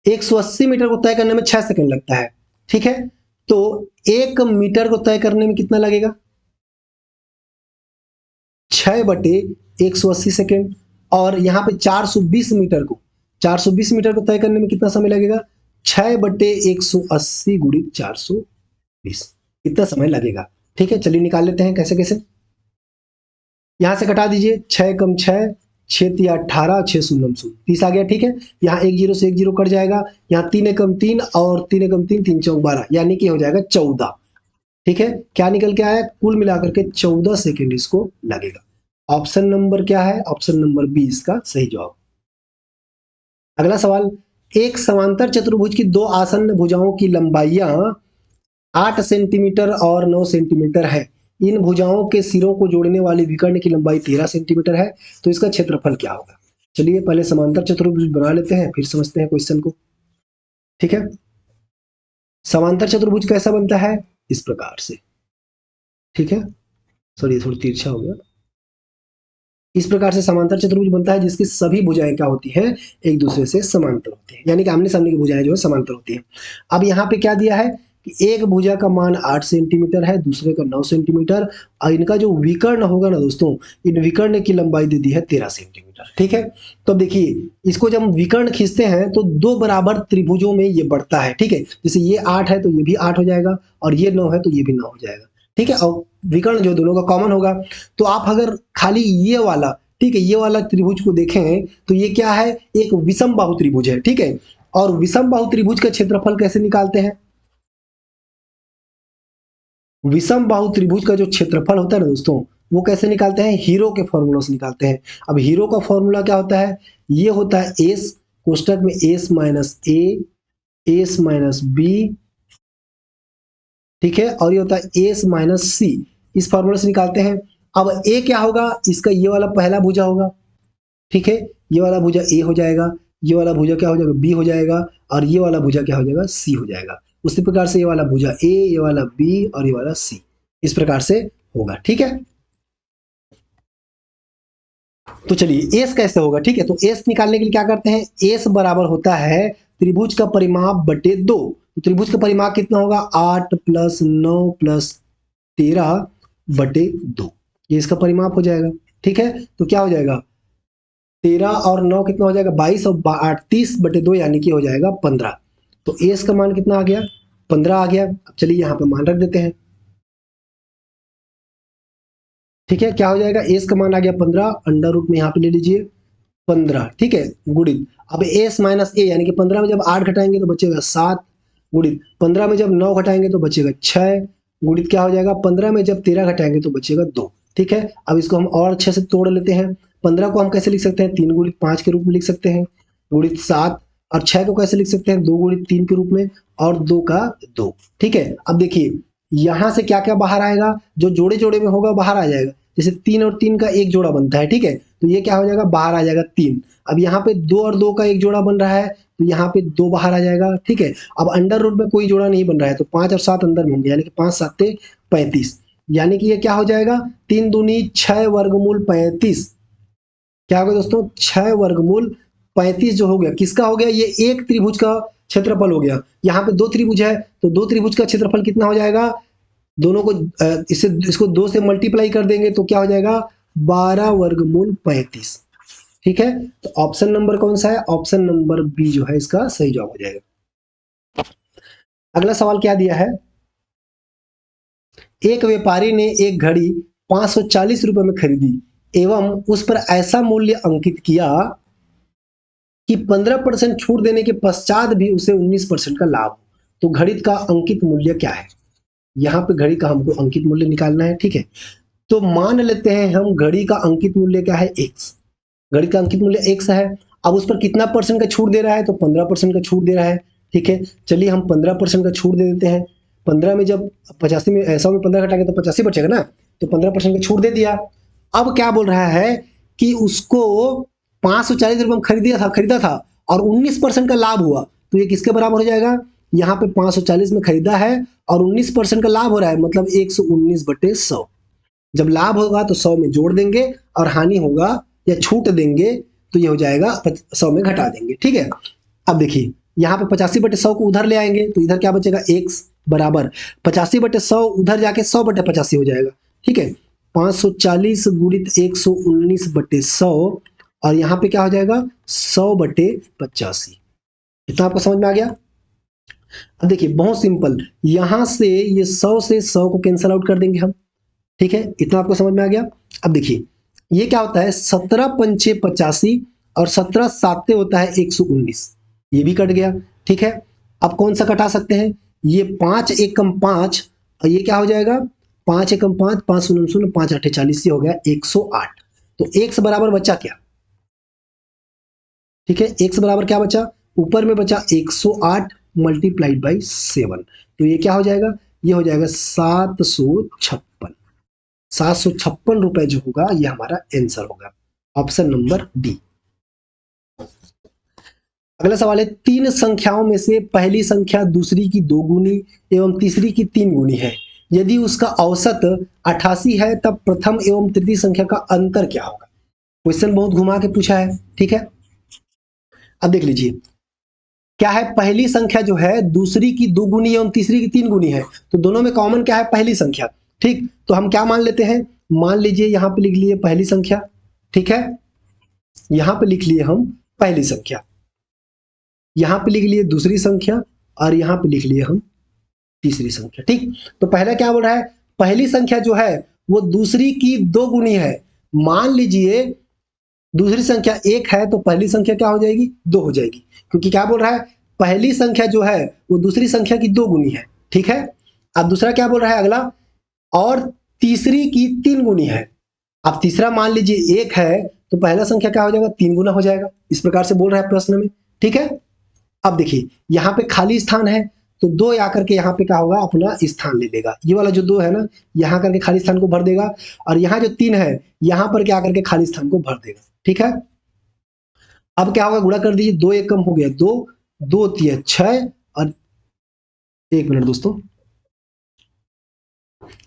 180 मीटर को तय करने में 6 सेकंड लगता है। ठीक है, तो 1 मीटर को तय करने में कितना लगेगा, 6/180 सेकंड। और यहाँ पे 420 मीटर को, 420 मीटर को तय करने में कितना समय लगेगा, 6/180 गुणित 420, इतना समय लगेगा। ठीक है, चलिए निकाल लेते हैं कैसे कैसे। यहां से घटा दीजिए, 6 कम 6, 6×3 = 18, 6 शून्य 30 आ गया। ठीक है, यहाँ 1 0 से 1 0 कट जाएगा, यहाँ 3 एकम 3 और 3 एकम 3, 3 चौक 12, यानी कि हो जाएगा 14। ठीक है, क्या निकल के आया, कुल मिलाकर के 14 सेकंड इसको लगेगा। ऑप्शन नंबर क्या है? ऑप्शन नंबर बी इसका सही जवाब। अगला सवाल, एक समांतर चतुर्भुज की दो आसन्न भुजाओं की लंबाइयां 8 सेंटीमीटर और 9 सेंटीमीटर है। इन भुजाओं के सिरों को जोड़ने वाली विकर्ण की लंबाई 13 सेंटीमीटर है, तो इसका क्षेत्रफल क्या होगा? चलिए पहले समांतर चतुर्भुज बना लेते हैं, फिर समझते हैं क्वेश्चन को। ठीक है, समांतर चतुर्भुज कैसा बनता है? इस प्रकार से। ठीक है, सॉरी थोड़ी तिरछा हो गया। इस प्रकार से समांतर चतुर्भुज बनता है जिसकी सभी भुजाएं क्या होती हैं? एक दूसरे से समांतर होती हैं, यानी कि आमने सामने की भुजाएं जो है समांतर होती हैं। अब यहाँ पे क्या दिया है कि एक भुजा का मान 8 सेंटीमीटर है, दूसरे का 9 सेंटीमीटर, और इनका जो विकर्ण होगा ना दोस्तों, इन विकर्ण की लंबाई दे दी है 13 सेंटीमीटर। ठीक है, तो देखिए इसको जब हम विकर्ण खींचते हैं तो दो बराबर त्रिभुजों में ये बढ़ता है। ठीक है, जैसे ये 8 है तो ये भी 8 हो जाएगा, और ये 9 है तो ये भी 9 हो जाएगा। ठीक है, और विकर्ण जो दोनों का कॉमन होगा, तो आप अगर खाली ये वाला, ठीक है, ये वाला त्रिभुज को देखें तो ये क्या है? एक विषम बाहु त्रिभुज है। ठीक है, और विषम बाहु त्रिभुज का क्षेत्रफल कैसे निकालते हैं? विषम बाहु त्रिभुज का जो क्षेत्रफल होता है ना दोस्तों, वो कैसे निकालते हैं? हीरो के फॉर्मूला से निकालते हैं। अब हीरो का फॉर्मूला क्या होता है? ये होता है एस, कोष्टक में एस माइनस ए, एस माइनस बी, ठीक है, और ये होता है एस माइनस सी। इस फॉर्मूले से निकालते हैं। अब ए क्या होगा? इसका ये वाला पहला भुजा होगा। ठीक है, ये वाला भुजा ए हो जाएगा, ये वाला भुजा क्या हो जाएगा? बी हो जाएगा, और ये वाला भुजा क्या हो जाएगा? सी हो जाएगा। उसी प्रकार से ये वाला भुजा ए, ये वाला बी, और ये वाला सी, इस प्रकार से होगा। ठीक है, तो चलिए एस कैसे होगा? ठीक है, तो एस निकालने के लिए क्या करते हैं? एस बराबर होता है त्रिभुज का परिमाप बटे 2। तो त्रिभुज का परिमाप कितना होगा? 8 प्लस 9 प्लस 13 बटे 2, ये इसका परिमाप हो जाएगा। ठीक है, तो क्या हो जाएगा? 13 और 9 कितना हो जाएगा? 22, और 8 30 बटे 2 यानी कि हो जाएगा 15। तो एस का मान कितना आ गया? 15 आ गया। अब चलिए यहाँ पे मान रख देते हैं। ठीक है, क्या हो जाएगा? एस का मान आ गया 15, अंडर रूट में यहाँ पे ले लीजिए 15। ठीक है, गुणित, अब एस माइनस ए, यानी कि 15 में जब 8 घटाएंगे तो बचेगा 7, गुणित 15 में जब 9 घटाएंगे तो बचेगा 6, गुणित क्या हो जाएगा? 15 में जब 13 घटाएंगे तो बचेगा 2। ठीक है, अब इसको हम और अच्छे से तोड़ लेते हैं। 15 को हम कैसे लिख सकते हैं? 3 गुणित 5 के रूप में लिख सकते हैं, गुणित 7, और 6 को कैसे लिख सकते हैं? 2 गुणित 3 के रूप में, और 2 का 2। ठीक है, अब देखिए यहां से क्या क्या बाहर आएगा? जो जोड़े जोड़े में होगा बाहर आ जाएगा। जैसे 3 और 3 का एक जोड़ा बनता है। ठीक है, तो ये क्या हो जाएगा? बाहर आ जाएगा 3। अब यहाँ पे 2 और 2 का एक जोड़ा बन रहा है, तो यहाँ पे 2 बाहर आ जाएगा। ठीक है, अब अंडर रूट में कोई जोड़ा नहीं बन रहा है, तो 5 और 7 अंदर में होंगे, यानी कि 5 7 35, यानी कि ये क्या हो जाएगा? 3 दूनी 6 वर्गमूल 35। क्या होगा दोस्तों? 6 वर्गमूल 35 जो हो गया, किसका हो गया? ये एक त्रिभुज का क्षेत्रफल हो गया। यहाँ पे 2 त्रिभुज है, तो 2 त्रिभुज का क्षेत्रफल कितना हो जाएगा? दोनों को इससे इसको 2 से मल्टीप्लाई कर देंगे तो क्या हो जाएगा? 12 वर्गमूल 35। ठीक है, तो ऑप्शन नंबर कौन सा है? ऑप्शन नंबर बी जो है इसका सही जवाब हो जाएगा। अगला सवाल क्या दिया है? एक व्यापारी ने एक घड़ी 540 रुपए में खरीदी एवं उस पर ऐसा मूल्य अंकित किया कि 15% छूट देने के पश्चात भी उसे 19% का लाभ हो, तो घड़ी का अंकित मूल्य क्या है? यहाँ पे घड़ी का हमको अंकित मूल्य निकालना है। ठीक है, तो मान लेते हैं हम घड़ी का अंकित मूल्य क्या है? x। घड़ी का अंकित मूल्य x है। अब उस पर कितना परसेंट का छूट दे रहा है? तो 15% का छूट दे रहा है। ठीक है, चलिए हम 15% का छूट दे देते हैं। 15 में जब 85 में 100 में 15 घटाएंगे तो 85 बचेगा ना, तो 15% का छूट दे दिया। अब क्या बोल रहा है कि उसको 540 रुपये में खरीदा था और 19% का लाभ हुआ, तो ये किसके बराबर हो जाएगा? यहाँ पे 540 में खरीदा है और 19% का लाभ हो रहा है, मतलब 119/100। जब लाभ होगा तो 100 में जोड़ देंगे, और हानि होगा या छूट देंगे तो ये हो जाएगा 100 में घटा देंगे। ठीक है, अब देखिए यहाँ पे 85/100 को उधर ले आएंगे तो इधर क्या बचेगा? x बराबर 85/100, उधर जाके 100/85 हो जाएगा। ठीक है, 540 गुणित 119/100, और यहाँ पे क्या हो जाएगा? 100/85। इतना आपको समझ में आ गया? अब देखिए बहुत सिंपल, यहां से ये 100 से 100 को कैंसिल आउट कर देंगे हम। ठीक है, इतना आपको समझ में आ गया? अब देखिए ये क्या होता है? 17 पंचे 85 और 17 साते होता है 119, ये भी कट गया। ठीक है, अब कौन सा कटा सकते हैं? ये 5 एकम 5, और ये क्या हो जाएगा? 5 एकम 5, 5 शून्य 0, 5 8 40, ये हो गया 108। तो x बराबर बचा क्या, ठीक है, x बराबर क्या बचा, ऊपर में बचा 108 मल्टीप्लाइड बाई 7, तो ये क्या हो जाएगा, ये हो जाएगा 756 रुपए जो होगा ये हमारा आंसर होगा, ऑप्शन नंबर डी। अगला सवाल है, तीन संख्याओं में से पहली संख्या दूसरी की 2 गुनी एवं तीसरी की 3 गुनी है, यदि उसका औसत 88 है तब प्रथम एवं तृतीय संख्या का अंतर क्या होगा। क्वेश्चन बहुत घुमा के पूछा है, ठीक है। अब देख लीजिए क्या है, पहली संख्या जो है दूसरी की 2 गुनी एवं तीसरी की 3 गुनी है, तो दोनों में कॉमन क्या है, पहली संख्या, ठीक। तो हम क्या मान लेते हैं, मान लीजिए यहां पे लिख लिए पहली संख्या, ठीक है, यहां पे लिख लिए हम पहली संख्या, यहां पे लिख लिए दूसरी संख्या और यहां पे लिख लिए हम तीसरी संख्या, ठीक। तो पहला क्या बोल रहा है, पहली संख्या जो है वो दूसरी की 2 गुनी है, मान लीजिए दूसरी संख्या 1 है तो पहली संख्या क्या हो जाएगी, 2 हो जाएगी, क्योंकि क्या बोल रहा है, पहली संख्या जो है वो दूसरी संख्या की 2 गुनी है, ठीक है। अब दूसरा क्या बोल रहा है अगला, और तीसरी की 3 गुनी है। अब तीसरा मान लीजिए 1 है तो पहला संख्या क्या हो जाएगा, 3 गुना हो जाएगा, इस प्रकार से बोल रहा है प्रश्न में, ठीक है। अब देखिए यहाँ पे खाली स्थान है तो 2 आकर के यहाँ पे क्या होगा, अपना स्थान ले लेगा, ये वाला जो 2 है ना यहाँ करके खाली स्थान को भर देगा, और यहाँ जो 3 है यहाँ पर क्या करके खाली स्थान को भर देगा, ठीक है। अब क्या होगा, गुणा कर दीजिए, 2 एक कम हो गया 2, 2 तिया 6, और 1 मिनट दोस्तों,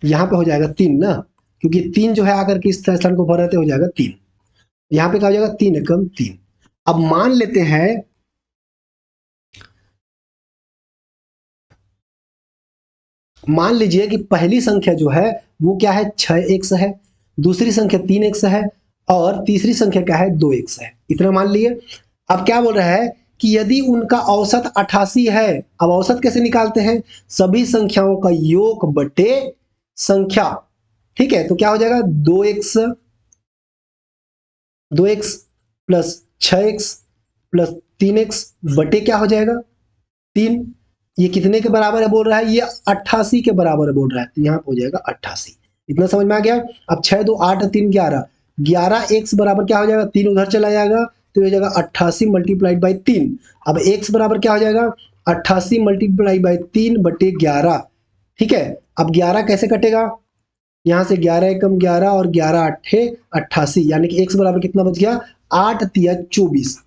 यहाँ पे हो जाएगा 3 ना, क्योंकि 3 जो है आकर के इस स्थान को भर रहे थे, हो जाएगा 3, यहाँ पे क्या हो जाएगा 3 एकम 3। अब मान लेते हैं, मान लीजिए कि पहली संख्या जो है वो क्या है 6x है, दूसरी संख्या 3x है, और तीसरी संख्या क्या है 2x है, इतना मान लिए। अब क्या बोल रहा है कि यदि उनका औसत 88 है, अब औसत कैसे निकालते हैं, सभी संख्याओं का योग बटे संख्या, ठीक है। तो क्या हो जाएगा 2x plus 6x plus 3x बटे क्या हो जाएगा 3, ये कितने के बराबर है बोल रहा है, ये 88 के बराबर है बोल रहा है, तो यहाँ पे हो जाएगा 88, इतना समझ में आ गया। अब 6 2 8 3 11, 11x बराबर क्या हो जाएगा, 3 उधर चला जाएगा तो हो जाएगा 88 मल्टीप्लाइड बाई 3। अब x बराबर क्या हो जाएगा, 88 मल्टीप्लाई बाई 3 बटे 11, ठीक है। अब 11 कैसे कटेगा, यहाँ से 11 एकम 11 और 11 आठे 88, यानी कि x बराबर कितना बच गया, 8 तिया 24,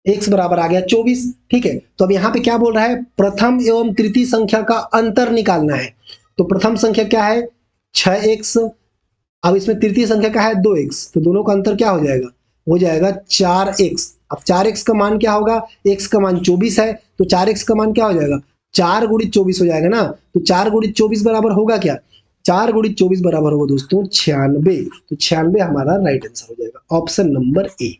x बराबर आ गया 24, ठीक है। तो अब यहाँ पे क्या बोल रहा है, प्रथम एवं तृतीय संख्या का अंतर निकालना है, तो प्रथम संख्या क्या है 6x, अब इसमें तृतीय संख्या क्या है 2x, तो दोनों का अंतर क्या हो जाएगा, हो जाएगा 4x। अब 4x का मान क्या होगा, x का मान 24 है, तो 4x का मान क्या हो जाएगा, 4 गुणित 24 हो जाएगा ना, तो 4 गुणित 24 बराबर होगा क्या, 4 गुणित 24 बराबर होगा दोस्तों 96, तो 96 हमारा राइट आंसर हो जाएगा, ऑप्शन नंबर ए।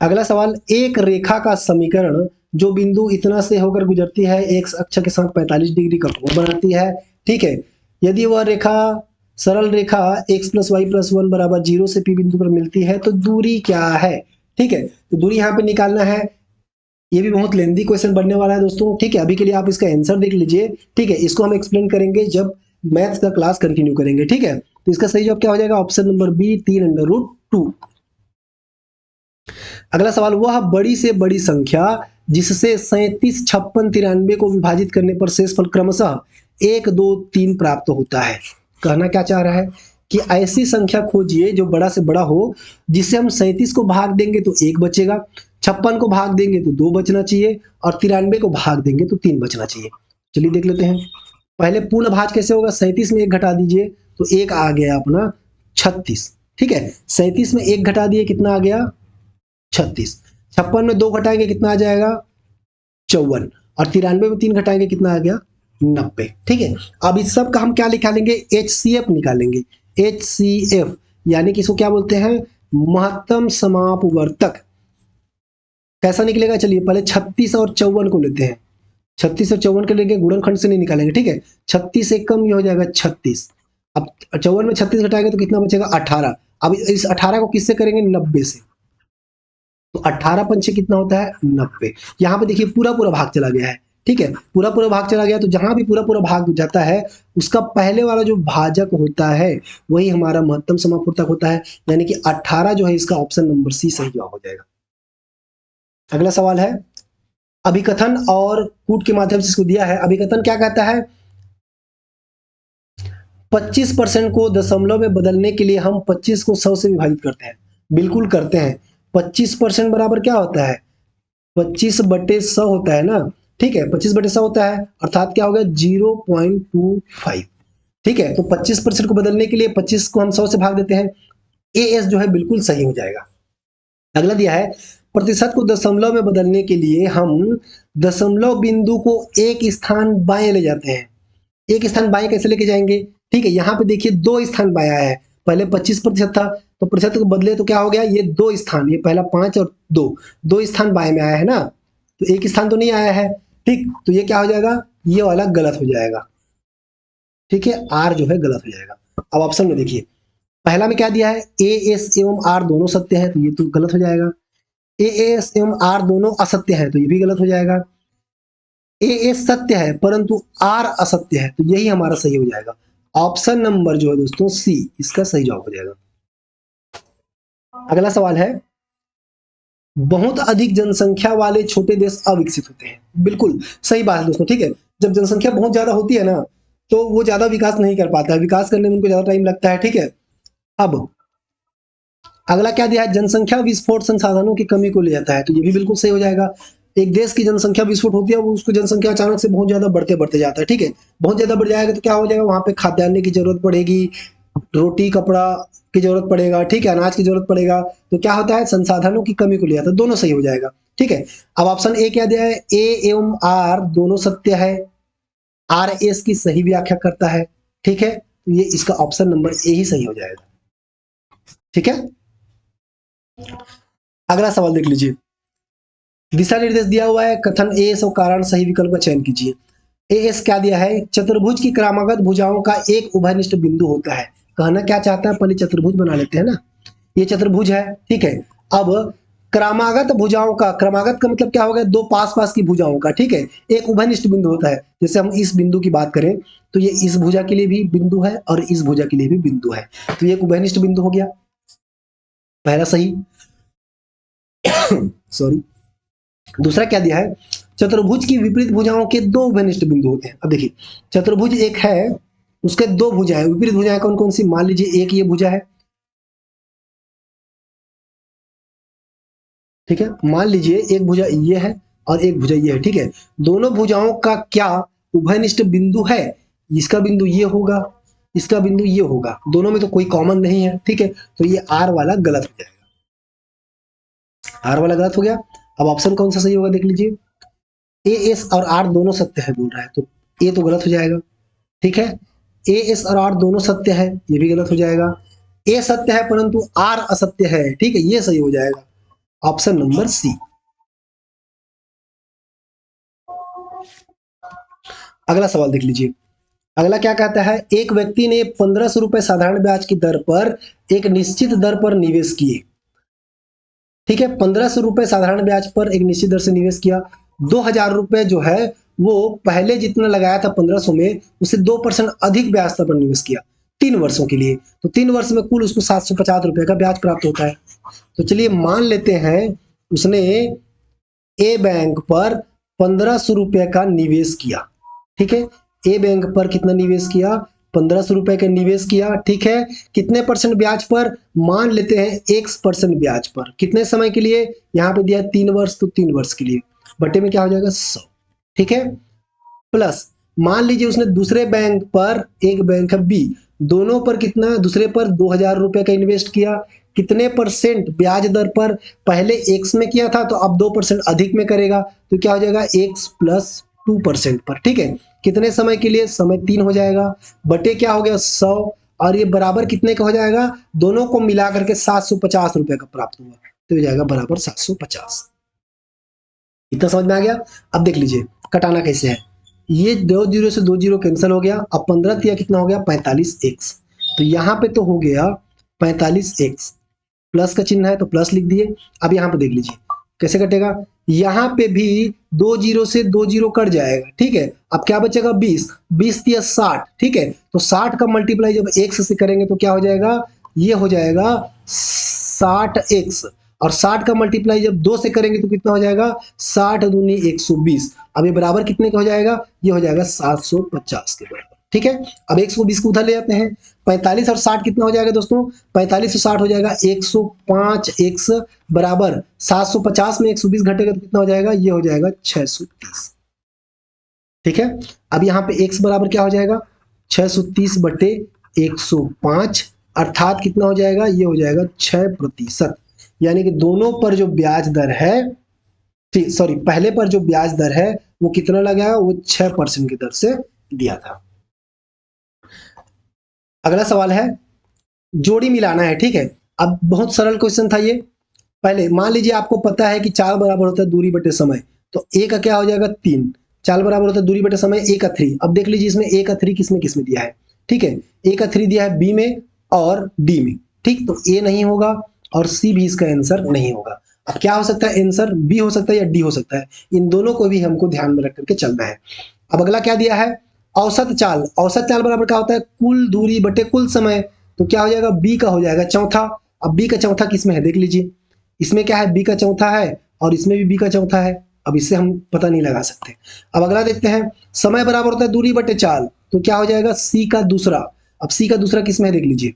अगला सवाल, एक रेखा का समीकरण जो बिंदु इतना से होकर गुजरती है, एक अक्ष के साथ 45 डिग्री का कोण बनाती है, ठीक है। यदि वह रेखा सरल रेखा x प्लस वाई प्लस 1 बराबर 0 से P बिंदु पर मिलती है तो दूरी क्या है, ठीक है। तो दूरी यहाँ पे निकालना है, ये भी बहुत लेंदी क्वेश्चन बनने वाला है दोस्तों, ठीक है। अभी के लिए आप इसका आंसर देख लीजिए, ठीक है, इसको हम एक्सप्लेन करेंगे जब मैथ्स का क्लास कंटिन्यू करेंगे, ठीक है। तो इसका सही जवाब क्या हो जाएगा, ऑप्शन नंबर बी 3√2। अगला सवाल, वह बड़ी से बड़ी संख्या जिससे 37 56 93 को विभाजित करने पर शेषफल क्रमशः 1 2 3 प्राप्त होता है, कहना क्या चाह रहा है कि ऐसी संख्या खोजिए जो बड़ा से बड़ा हो, जिससे हम 37 को भाग देंगे तो 1 बचेगा, 56 को भाग देंगे तो 2 बचना चाहिए, और 93 को भाग देंगे तो 3 बचना चाहिए। चलिए देख लेते हैं, पहले पूर्ण भाज कैसे होगा, 37 में 1 घटा दीजिए तो 1 आ गया अपना 36, ठीक है। 37 में 1 घटा दिए कितना आ गया 36, 56 में 2 घटाएंगे कितना आ जाएगा 54, और 93 में 3 घटाएंगे कितना आ गया 90, ठीक है। अब इस सब का हम क्या निकालेंगे, HCF निकालेंगे, HCF यानी कि इसको क्या बोलते हैं, महत्तम समापवर्तक। कैसा निकलेगा, चलिए पहले 36 और 54 को लेते हैं, 36 और 54 के लेंगे, गुणनखंड से नहीं निकालेंगे, ठीक है। 36 से कम ये हो जाएगा 36, अब 54 में 36 घटाएंगे तो कितना बचेगा 18, अब इस 18 को किससे करेंगे 90 से, तो 18 पंचे कितना होता है 90, यहाँ पे देखिए पूरा पूरा भाग चला गया है, ठीक है, पूरा पूरा भाग चला गया, तो जहां भी पूरा पूरा भाग जाता है उसका पहले वाला जो भाजक होता है वही हमारा महत्तम समापूर्तक होता है, यानी कि 18 जो है इसका ऑप्शन नंबर सी सही जवाब हो जाएगा। अगला सवाल है, अभिकथन और कूट के माध्यम से इसको दिया है। अभिकथन क्या कहता है, 25% को दशमलव में बदलने के लिए हम 25 को 100 से विभाजित करते हैं। बिल्कुल करते हैं। 25% बराबर क्या होता है, 25/100 होता है ना। ठीक है, 25/100 होता है, अर्थात क्या होगा 0.25। ठीक है, तो 25% को बदलने के लिए 25 को हम 100 से भाग देते हैं। ए एस जो है बिल्कुल सही हो जाएगा। अगला दिया है, प्रतिशत को दशमलव में बदलने के लिए हम दशमलव बिंदु को एक स्थान बाएं ले जाते हैं। एक स्थान बाएं कैसे लेके जाएंगे, ठीक है, यहाँ पे देखिए 2 स्थान बाएं आया है, पहले 25% था, तो प्रतिशत को बदले तो क्या हो गया, ये 2 स्थान, ये पहला 5 और 2 स्थान बाएं में आया है ना, तो एक स्थान तो नहीं आया है। ठीक, तो ये क्या हो जाएगा, ये वाला गलत हो जाएगा। ठीक है, आर जो है गलत हो जाएगा। अब ऑप्शन में देखिए, पहला में क्या दिया है, ए एस एवं आर दोनों सत्य है, तो ये तो गलत हो जाएगा। ए एस एवं आर दोनों असत्य है, तो ये भी गलत हो जाएगा। ए एस सत्य है परंतु आर असत्य है, तो यही हमारा सही हो जाएगा। ऑप्शन नंबर जो है दोस्तों सी इसका सही जवाब हो जाएगा। अगला सवाल है, बहुत अधिक जनसंख्या वाले छोटे देश अविकसित होते हैं। बिल्कुल सही बात है दोस्तों। ठीक है, जब जनसंख्या बहुत ज्यादा होती है ना तो वो ज्यादा विकास नहीं कर पाता है, विकास करने में उनको ज्यादा टाइम लगता है। ठीक है, अब अगला क्या दिया है, जनसंख्या विस्फोट संसाधनों की कमी को ले जाता है, तो ये भी बिल्कुल सही हो जाएगा। एक देश की जनसंख्या विस्फोट होती है, वो उसकी जनसंख्या अचानक से बहुत ज्यादा बढ़ते बढ़ते जाता है। ठीक है, बहुत ज्यादा बढ़ जाएगा तो क्या हो जाएगा, वहां पे खाद्यान्न की जरूरत पड़ेगी, रोटी कपड़ा की जरूरत पड़ेगा, ठीक है, अनाज की जरूरत पड़ेगा, तो क्या होता है, संसाधनों की कमी को ले जाता है। दोनों सही हो जाएगा। ठीक है, अब ऑप्शन ए क्या दिया है, ए एवं आर दोनों सत्य है, आर एस की सही व्याख्या करता है। ठीक है, तो ये इसका ऑप्शन नंबर ए ही सही हो जाएगा। ठीक है, अगला सवाल देख लीजिए, दिशा निर्देश दिया हुआ है, कथन ए एस और कारण सही विकल्प का चयन कीजिए। ए एस क्या दिया है, चतुर्भुज की क्रमागत भुजाओं का एक उभयनिष्ठ बिंदु होता है। कहना क्या चाहता है, पहले चतुर्भुज बना लेते हैं ना, ये चतुर्भुज है। ठीक है, अब क्रमागत भुजाओं का, क्रमागत का मतलब क्या हो गया, दो पास पास की भुजाओं का। ठीक है, एक उभयनिष्ठ बिंदु होता है, जैसे हम इस बिंदु की बात करें तो ये इस भुजा के लिए भी बिंदु है और इस भुजा के लिए भी बिंदु है, तो ये एक उभयनिष्ठ बिंदु हो गया, पहला सही। सॉरी, दूसरा क्या दिया है, चतुर्भुज की विपरीत भुजाओं के दो उभयनिष्ठ बिंदु होते हैं। अब देखिए, चतुर्भुज एक है, उसके दो भुजाएं, विपरीत भुजाएं कौन कौन सी, मान लीजिए एक ये भुजा है, ठीक है, मान लीजिए एक भुजा ये है और एक भुजा ये है। ठीक है, दोनों भुजाओं का क्या उभयनिष्ठ बिंदु है, इसका बिंदु ये होगा, इसका बिंदु ये होगा, दोनों में तो कोई कॉमन नहीं है। ठीक है, तो ये आर वाला गलत हो जाएगा, आर वाला गलत हो गया। अब ऑप्शन कौन सा सही होगा देख लीजिए, ए एस और आर दोनों सत्य है बोल रहा है, तो ए तो गलत हो जाएगा। ठीक है, ए एस और आर दोनों सत्य है, ये भी गलत हो जाएगा। ए सत्य है परंतु आर असत्य है, ठीक है, ये सही हो जाएगा, ऑप्शन नंबर सी। अगला सवाल देख लीजिए, अगला क्या कहता है, एक व्यक्ति ने 1500 रुपए साधारण ब्याज की दर पर एक निश्चित दर पर निवेश किए। ठीक है, 1500 रुपए साधारण ब्याज पर एक निश्चित दर से निवेश किया, 2000 रुपए जो है वो पहले जितना लगाया था 1500 में उससे 2% अधिक ब्याज दर पर निवेश किया 3 वर्षों के लिए, तो 3 वर्ष में कुल उसको 750 रुपए का ब्याज प्राप्त होता है। तो चलिए मान लेते हैं उसने ए बैंक पर 1500 रुपए का निवेश किया। ठीक है, ए बैंक पर कितना निवेश किया, 1500 रुपए का निवेश किया। ठीक है, कितने परसेंट ब्याज पर, मान लेते हैं 1% ब्याज पर, कितने समय के लिए, यहाँ पे दिया 3 वर्ष, तो 3 वर्ष के लिए, बटे में क्या हो जाएगा 100। ठीक है, प्लस मान लीजिए उसने दूसरे बैंक पर, एक बैंक है बी, दोनों पर कितना, दूसरे पर 2000 रुपए का इन्वेस्ट किया, कितने परसेंट ब्याज दर पर, पहले एक्स में किया था तो अब 2% अधिक में करेगा, तो क्या हो जाएगा एक्स प्लस 2% पर। ठीक है, कितने समय के लिए, समय 3 हो जाएगा, बटे क्या हो गया 100, और ये बराबर कितने का हो जाएगा, दोनों को मिला करके 750 रुपए का प्राप्त हुआ, तो हो जाएगा बराबर 750। इतना समझ में आ गया। अब देख लीजिए कटाना कैसे है, ये 2 जीरो से 2 जीरो कैंसिल हो गया, अब 15 तिया कितना हो गया 45x, तो यहाँ पे तो हो गया 45x, प्लस का चिन्ह है तो प्लस लिख दिए। अब यहाँ पे देख लीजिए कैसे कटेगा, यहाँ पे भी 2 जीरो से 2 जीरो कट जाएगा, ठीक है। अब क्या बचेगा 20, 20 दिया 60, ठीक है। तो 60 का मल्टीप्लाई जब x से करेंगे तो क्या हो जाएगा, ये हो जाएगा 60x, और 60 का मल्टीप्लाई जब 2 से करेंगे तो कितना हो जाएगा, 60 दूनी 120। अब ये बराबर कितने का हो जाएगा, ये हो जाएगा 750 के बराबर, ठीक है। अब 120 को उधर ले जाते हैं, 45 और 60 कितना हो जाएगा दोस्तों, 45 से 60 हो जाएगा 105x बराबर 750 में 120 घटेगा तो कितना हो जाएगा, ये हो जाएगा 630, ठीक है। अब यहाँ पे x बराबर क्या हो जाएगा, 630 बटे 105, अर्थात कितना हो जाएगा, ये हो जाएगा 6%। यानी कि दोनों पर जो ब्याज दर है, सॉरी पहले पर जो ब्याज दर है वो कितना लगाया, वो 6% की दर से दिया था। अगला सवाल है, जोड़ी मिलाना है, ठीक है। अब बहुत सरल क्वेश्चन था ये। पहले मान लीजिए आपको पता है कि 4 बराबर होता है दूरी बटे समय, तो a का क्या हो जाएगा 3, 4 बराबर होता है दूरी बटे समय a का 3। अब देख लीजिए इसमें a का 3 किसमें किसमें दिया है, ठीक है। a का 3 दिया है b में और d में, ठीक। तो a नहीं होगा और c भी इसका आंसर नहीं होगा। अब क्या हो सकता है, आंसर b हो सकता है या d हो सकता है, इन दोनों को भी हमको ध्यान में रख करके चलना है। अब अगला क्या दिया है, औसत चाल। औसत चाल बराबर क्या होता है, कुल दूरी बटे कुल समय। तो क्या हो जाएगा, b का हो जाएगा चौथा। अब b का चौथा किसमें है देख लीजिए, इसमें क्या है, b का चौथा है और इसमें भी b का चौथा है। अब इससे हम पता नहीं लगा सकते। अब अगला देखते हैं, समय बराबर होता है दूरी बटे चाल, तो क्या हो जाएगा c का दूसरा। अब c का दूसरा किसमें है देख लीजिए,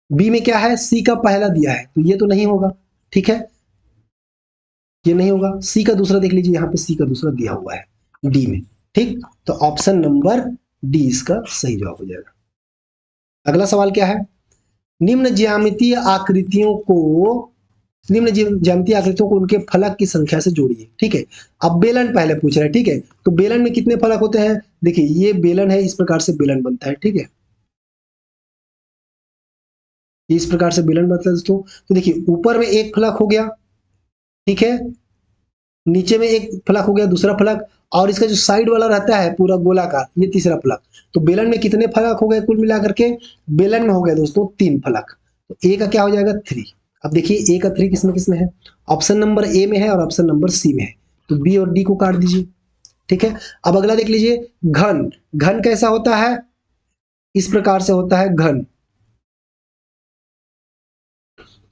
b में क्या है, c का पहला दिया है, तो ये तो नहीं होगा, ठीक है, ये नहीं होगा। c का दूसरा देख लीजिए, यहाँ पे c का दूसरा दिया हुआ है d में, ठीक। तो ऑप्शन नंबर डी इसका सही जवाब हो जाएगा। अगला सवाल क्या है, निम्न ज्यामितीय आकृतियों को उनके फलक की संख्या से जोड़िए, ठीक है। अब बेलन पहले पूछ रहे हैं, ठीक है। तो बेलन में कितने फलक होते हैं, देखिए ये बेलन है, इस प्रकार से बेलन बनता है, ठीक है, इस प्रकार से बेलन बनता है दोस्तों। तो देखिए ऊपर में एक फलक हो गया, ठीक है, नीचे में एक फलक हो गया दूसरा फलक, और इसका जो साइड वाला रहता है पूरा गोलाकार, ये तीसरा फलक। तो बेलन में कितने फलक हो गए कुल मिलाकर के, बेलन में हो गया दोस्तों 3 फलक। तो ए का क्या हो जाएगा 3। अब देखिए ए का 3 किसमें किसमें है, ऑप्शन नंबर ए में है और ऑप्शन नंबर सी में है। तो बी और डी को काट दीजिए, ठीक है। अब अगला देख लीजिए, घन। घन कैसा होता है, इस प्रकार से होता है घन,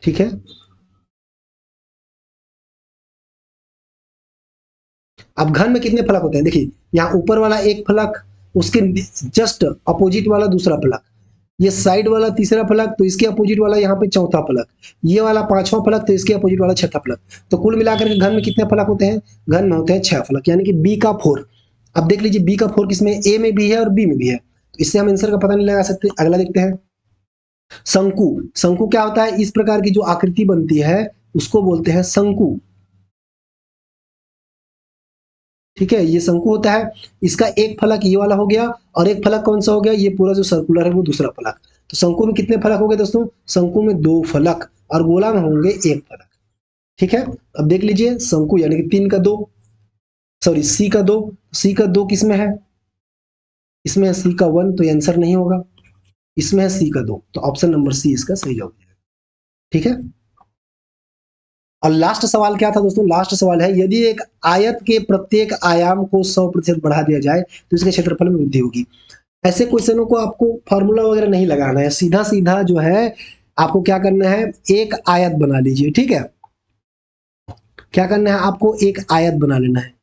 ठीक है। अब घन में कितने फलक होते हैं, देखिए यहाँ ऊपर वाला एक फलक, उसके जस्ट अपोजिट वाला दूसरा फलक, ये साइड वाला तीसरा फलक, तो इसके अपोजिट वाला यहाँ पे चौथा फलक, ये वाला पांचवा फलक, तो इसके अपोजिट वाला छठा फलक। तो कुल मिलाकर के घन में कितने फलक होते हैं, घन में होते हैं 6 फलक, यानी कि बी का 4। अब देख लीजिए बी का 4 किसमें, ए में भी है और बी में भी है, तो इससे हम आंसर का पता नहीं लगा सकते। अगला देखते हैं, शंकु। शंकु क्या होता है, इस प्रकार की जो आकृति बनती है उसको बोलते हैं शंकु, ठीक है। ये शंकु होता है, इसका एक फलक ये वाला हो गया और एक फलक कौन सा हो गया, ये पूरा जो सर्कुलर है वो दूसरा फलक। तो शंकु में कितने फलक हो गए दोस्तों, शंकु में 2 फलक और गोला में होंगे 1 फलक, ठीक है। अब देख लीजिए शंकु यानी कि 3 का 2, सॉरी सी का 2, सी का 2 किसमें है, इसमें है सी का 1, तो ये आंसर नहीं होगा। इसमें है सी का 2, तो ऑप्शन नंबर सी इसका सही जवाब है, ठीक है। और लास्ट सवाल क्या था दोस्तों, लास्ट सवाल है, यदि एक आयत के प्रत्येक आयाम को 100% बढ़ा दिया जाए तो इसके क्षेत्रफल में वृद्धि होगी। ऐसे क्वेश्चनों को आपको फॉर्मूला वगैरह नहीं लगाना है, सीधा सीधा जो है आपको क्या करना है, एक आयत बना लीजिए, ठीक है। क्या करना है आपको, एक आयत बना लेना है।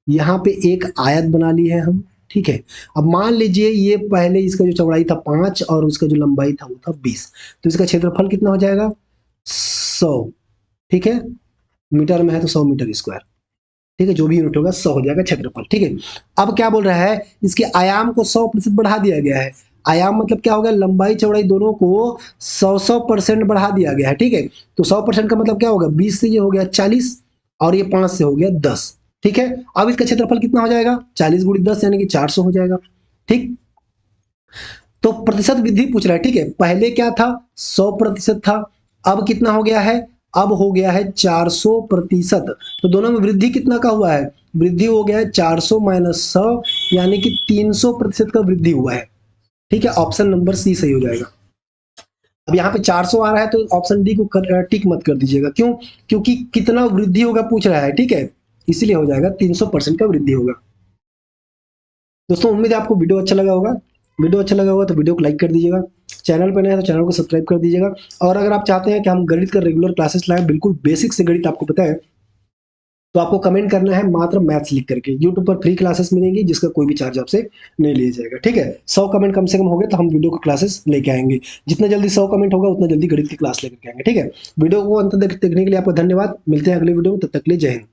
यहाँ पे एक आयत बना ली है हम, ठीक है। अब मान लीजिए ये पहले इसका जो चौड़ाई था 5 और उसका जो लंबाई था वो था 20, तो इसका क्षेत्रफल कितना हो जाएगा 100, ठीक है। मीटर में है तो 100 मीटर स्क्वायर, ठीक है, जो भी यूनिट होगा 100 हो जाएगा क्षेत्रफल, ठीक है। अब क्या बोल रहा है, इसके आयाम को 100% बढ़ा दिया गया है। आयाम मतलब क्या होगा, लंबाई चौड़ाई दोनों को 100% बढ़ा दिया गया है, ठीक है। तो 100% का मतलब क्या होगा, 20 से ये हो गया 40 और ये 5 से हो गया 10, ठीक है। अब इसका क्षेत्रफल कितना हो जाएगा, 40 गुणित 10 यानी कि 400 हो जाएगा, ठीक। तो प्रतिशत वृद्धि पूछ रहा है, ठीक है। पहले क्या था 100% था, अब कितना हो गया है, अब हो गया है 400%। तो दोनों में वृद्धि कितना का हुआ है, वृद्धि हो गया है 400 माइनस 100 यानी कि 300% का वृद्धि हुआ है, ठीक है। ऑप्शन नंबर सी सही हो जाएगा। अब यहाँ पे 400 आ रहा है तो ऑप्शन डी को टिक मत कर दीजिएगा। क्यों? क्योंकि कितना वृद्धि होगा पूछ रहा है, ठीक है, इसीलिए हो जाएगा 300% का वृद्धि होगा। दोस्तों उम्मीद है आपको वीडियो अच्छा लगा होगा। वीडियो अच्छा लगा होगा तो वीडियो को लाइक कर दीजिएगा, चैनल पर नए हैं तो चैनल को सब्सक्राइब कर दीजिएगा। और अगर आप चाहते हैं कि हम गणित का रेगुलर क्लासेस लाएं, बिल्कुल बेसिक से गणित आपको पता है, तो आपको कमेंट करना है मात्र मैथ्स लिख करके। यूट्यूब पर फ्री क्लासेस मिलेंगी जिसका कोई भी चार्ज आपसे नहीं लिया जाएगा, ठीक है। 100 कमेंट कम से कम हो गए तो हम वीडियो को क्लासेस लेके आएंगे। जितना जल्दी 100 कमेंट होगा उतना जल्दी गणित की क्लास लेकर के आएंगे, ठीक है। वीडियो को अंत तक देखने के लिए आपका धन्यवाद। मिलते हैं अगले वीडियो में, तब तक के लिए जय हिंद।